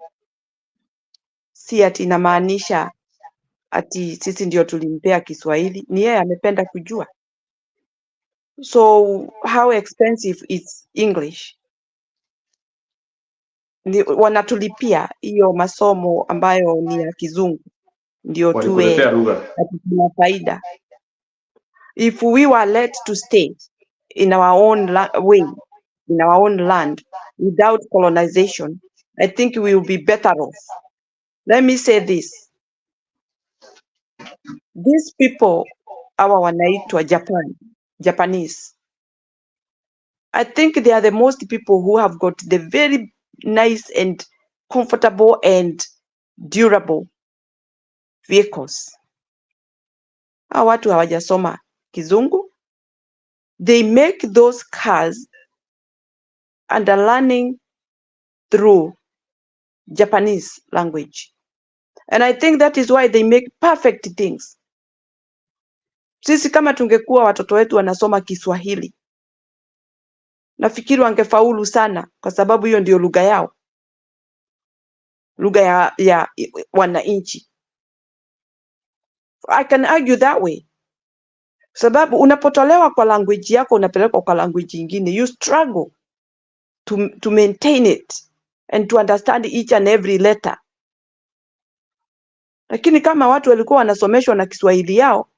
si ati inamaanisha ati sisi ndio tulimpea Kiswahili, ni yeye amependa kujua. So how expensive is English? Ni wanatulipia hiyo masomo ambayo ni ya kizungu ndio tuwe tuna faida. If we were let to stay in our own way, in our own land, without colonization, I think we will be better off. Let me say this. These people, our wanaitwa Japanese, I think they are the most people who have got the very nice and comfortable and durable vehicles. Hawa watu hawajasoma kizungu. They make those cars and are learning through Japanese language. And I think that is why they make perfect things. Sisi kama tungekuwa watoto wetu wanasoma Kiswahili, nafikiri wangefaulu sana, kwa sababu hiyo ndio lugha yao, lugha ya wananchi. I can argue that way. Sababu unapotolewa kwa language yako unapelekwa kwa language nyingine, you struggle to maintain it and to understand each and every letter. Lakini kama watu walikuwa wanasomeshwa na Kiswahili yao,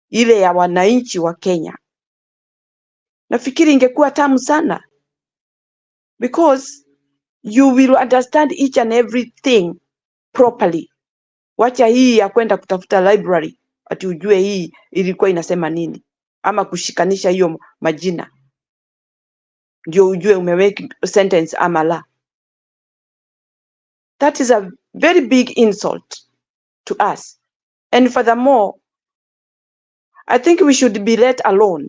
ile ya wananchi wa Kenya, nafikiri ingekuwa tamu sana, because you will understand each and everything properly. Wacha hii ya kwenda kutafuta library ati ujue hii ilikuwa inasema nini, ama kushikanisha hiyo majina ndio ujue umeweka sentence ama la. That is a very big insult to us. And furthermore, I think we should be let alone.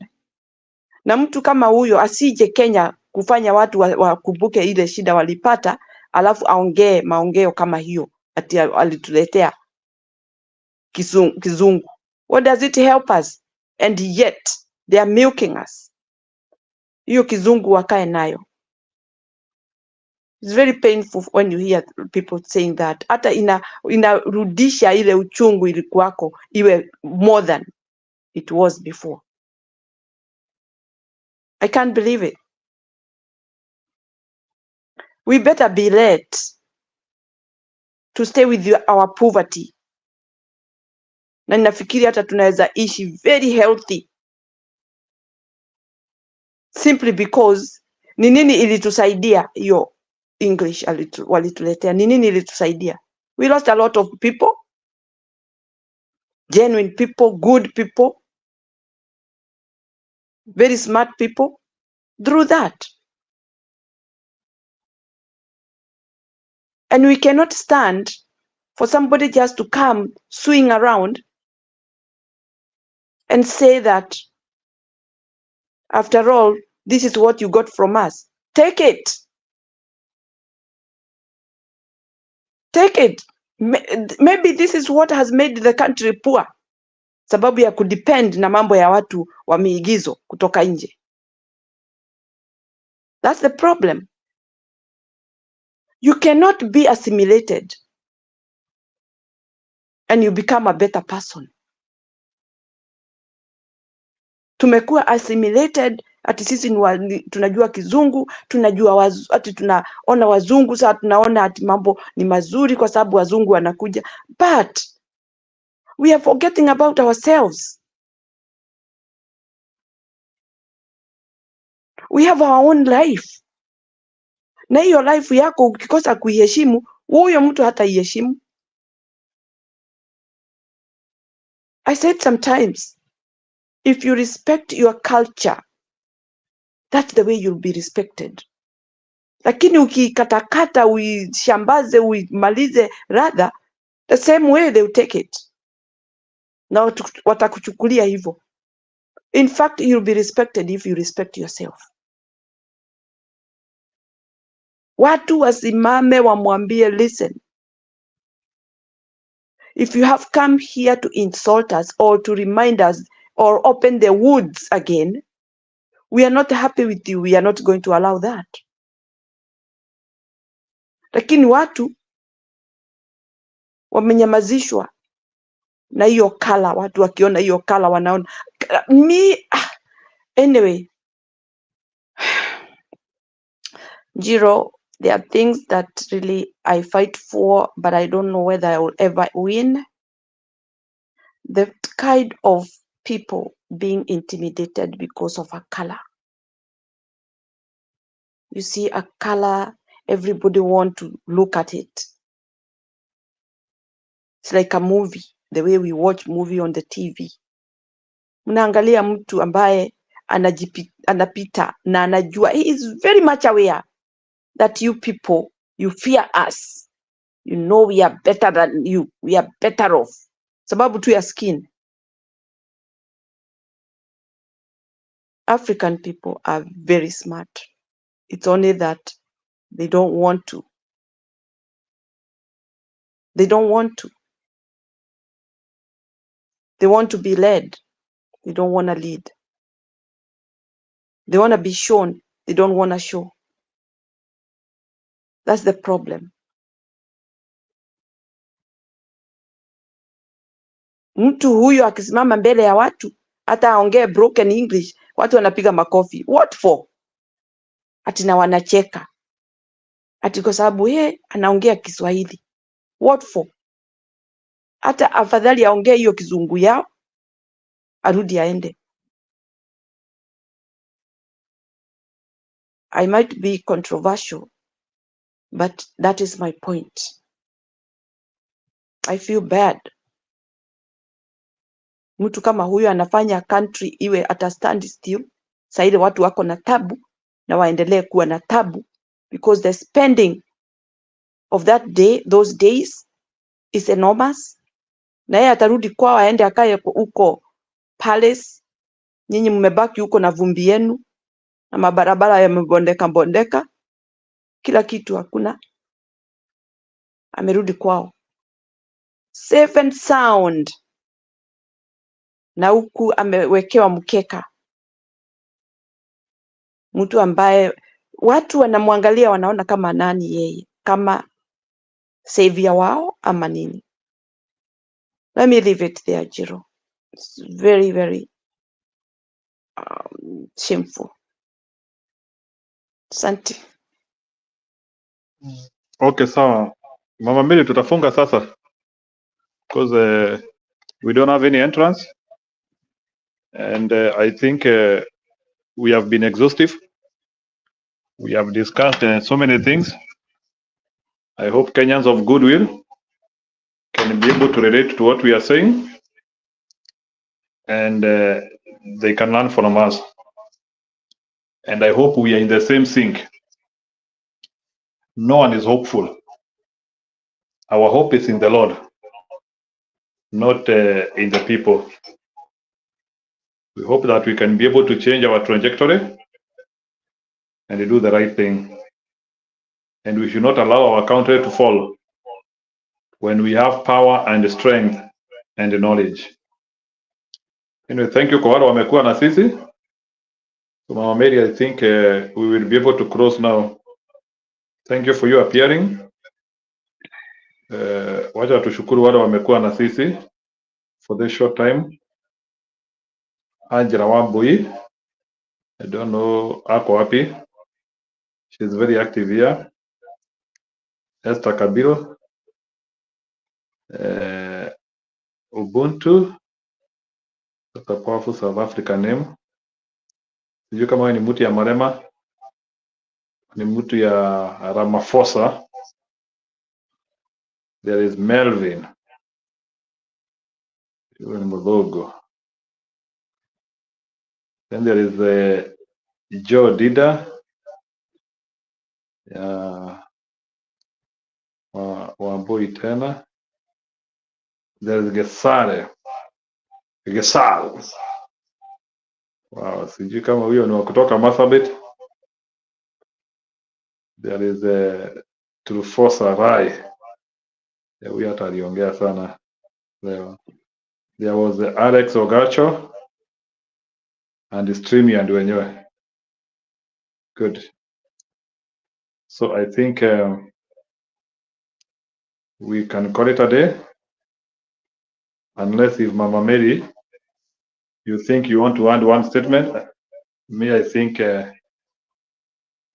Na mtu kama huyo asije Kenya kufanya watu wakumbuke ile shida walipata, alafu aongee maongeo kama hiyo ati alituletea kizungu. What does it help us? And yet they are milking us. Hiyo kizungu wakae nayo. It's very painful when you hear people saying that. Hata inarudisha ile uchungu ilikuwako iwe more than it was before. I can't believe it. We better be let to stay with our poverty. Na ninafikiri hata tunaweza ishi very healthy, simply because ni nini ilitusaidia hiyo English walituletea? Ni nini ilitusaidia? We lost a lot of people, genuine people, good people, very smart people through that. And we cannot stand for somebody just to come swing around and say that, after all, this is what you got from us. Take it. Take it. Maybe this is what has made the country poor. Sababu ya kudepend na mambo ya watu wa miigizo kutoka nje. That's the problem. You cannot be assimilated and you become a better person. Tumekuwa assimilated, ati sisi tunajua Kizungu, tunajua ati tunaona wazungu, sasa tunaona ati mambo ni mazuri kwa sababu wazungu wanakuja. But we are forgetting about ourselves. We have our own life. Na hiyo life yako ukikosa kuiheshimu, huyo mtu hata iheshimu. I said sometimes, if you respect your culture, that's the way you'll be respected. Lakini ukikatakata, uishambaze, uimalize, rather the same way they will take it. Na watakuchukulia hivyo. In fact, you'll be respected if you respect yourself. Watu wasimame wamwambie, listen, if you have come here to insult us or to remind us or open the woods again, we are not happy with you. We are not going to allow that. Lakini watu wamenyamazishwa na hiyo kala. Watu wakiona hiyo kala wanaona anyway. Jiro, there are things that really I fight for, but I don't know whether I will ever win. The kind of people being intimidated because of a color. You see a color, everybody want to look at it. It's like a movie, the way we watch movie on the TV. Mnaangalia mtu ambaye anapita na anajua, he is very much aware that you people, you fear us. You know we are better than you. We are better off. Sababu tu ya skin. African people are very smart. It's only that they don't want to. They don't want to. They want to be led. They don't want to lead. They want to be shown. They don't want to show. That's the problem. Mtu huyo akisimama mbele ya watu, hata aongee broken English, watu wanapiga makofi. What for? Ati na wanacheka. Ati kwa sababu yeye anaongea Kiswahili. What for? Hata afadhali aongee hiyo kizungu yao, arudi aende. I might be controversial, but that is my point. I feel bad. Mtu kama huyo anafanya country iwe ata stand still. Saidi watu wako na tabu na waendelee kuwa na tabu because the spending of that day, those days is enormous. Na yeye atarudi kwao aende akae huko palace. Nyinyi mmebaki huko na vumbi yenu na mabarabara yamebondeka bondeka. Kila kitu hakuna. Amerudi kwao safe and sound. Na huku amewekewa mkeka. Mtu ambaye watu wanamwangalia wanaona kama nani yeye, kama savior wao ama nini. Let me leave it there, Jiro. It's very, very shameful. Asante. Okay, sawa. Mama Mary, tutafunga sasa because we don't have any entrance and I think we have been exhaustive. We have discussed so many things. I hope Kenyans of goodwill can be able to relate to what we are saying and they can learn from us. And I hope we are in the same sync. No one is hopeful. Our hope is in the Lord, not in the people. We hope that we can be able to change our trajectory and do the right thing. And we should not allow our country to fall when we have power and strength and knowledge. Anyway, thank you kwa wale wamekuwa na sisi. So Mama Mary, I think we will be able to close now. Thank you for your appearing. Wacha tushukuru wale wamekuwa na sisi for this short time. Angela Wambui, I don't know ako wapi. She's very active here. Esther Kabilo, Ubuntu, that's a powerful South African name. Sijui kama wewe ni mtu ya Marema, ni mtu ya Ramaphosa. There is Melvin, huyo ni Mdogo. Then there is Joe Dida, Wambui tena. There is Gesare. Wow, sijui kama huyo ni wa kutoka Marsabit. There is Trufosa Rai. Huyo hata aliongea sana leo. There was Alex Ogacho and Streamy and wenyewe. Good. So I think we can call it a day, unless if Mama Mary, you think you want to add one statement. Me, I think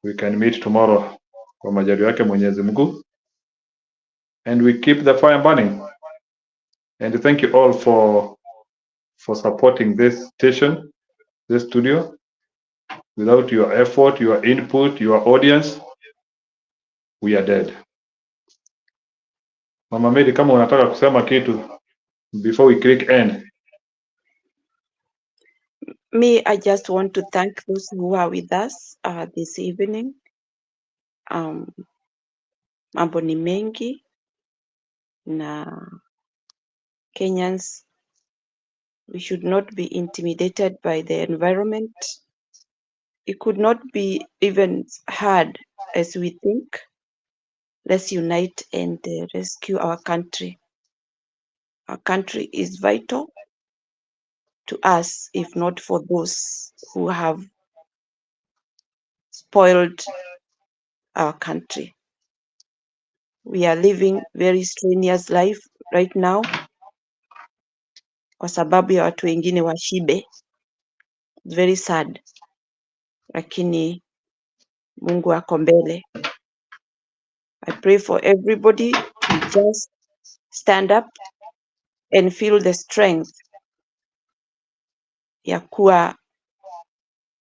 we can meet tomorrow kwa majaliwa yake Mwenyezi Mungu, and we keep the fire burning. And thank you all for supporting this station, this studio. Without your effort, your input, your audience, we are dead. Mama Mary, kama unataka kusema kitu before we click end. Me, I just want to thank those who are with us this evening. Mambo ni mengi na Kenyans, we should not be intimidated by the environment. It could not be even hard as we think. Let's unite and rescue our country. Our country is vital to us, if not for those who have spoiled our country. We are living very strenuous life right now kwa sababu ya watu wengine washibe. Very sad. Lakini Mungu ako mbele. I pray for everybody to just stand up and feel the strength ya kuwa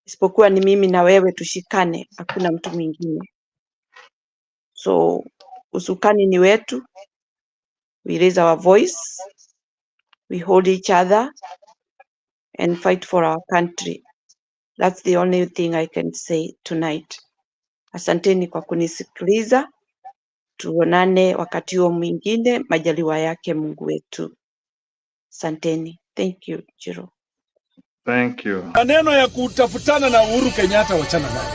isipokuwa ni mimi na wewe tushikane, hakuna mtu mwingine. So usukani ni wetu. We raise our voice, we hold each other and fight for our country. That's the only thing I can say tonight. Asanteni kwa kunisikiliza. Tuonane wakati huo mwingine, majaliwa yake Mungu wetu. Asanteni. Thank you, Jiro. Thank you. Maneno ya kutafutana na Uhuru Kenyatta wachana nayo.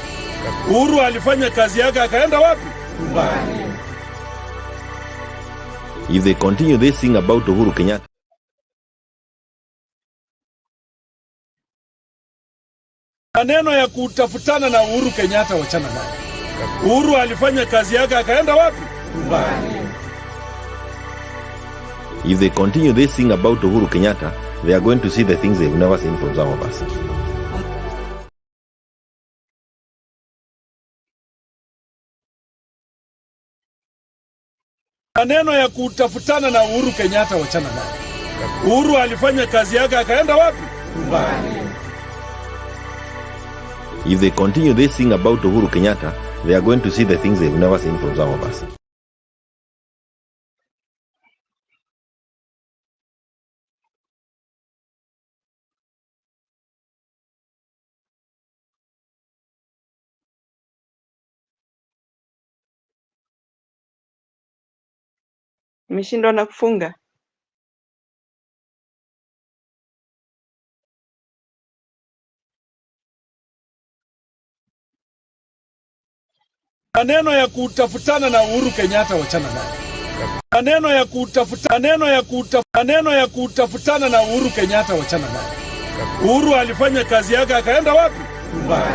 Uhuru alifanya kazi yake akaenda wapi? Dubai. If they continue this thing about Uhuru Kenyatta. Maneno ya kutafutana na Uhuru Kenyatta wachana nayo. Uhuru alifanya kazi yake akaenda wapi? Dubai. If they continue this thing about Uhuru Kenyatta, they are going to see the things they've never seen from some of us. Maneno ya kutafutana na Uhuru Kenyatta wachana nayo. Uhuru alifanya kazi yake akaenda wapi? Dubai. If they continue this thing about Uhuru Kenyatta, they are going to see the things they've never seen from some of us. Umeshindwa na kufunga? Maneno ya kutafutana na Uhuru Kenyatta wachana nayo. Maneno ya kutafutana na Uhuru Kenyatta wachana nayo. Uhuru alifanya kazi yake akaenda wapi? Dubai.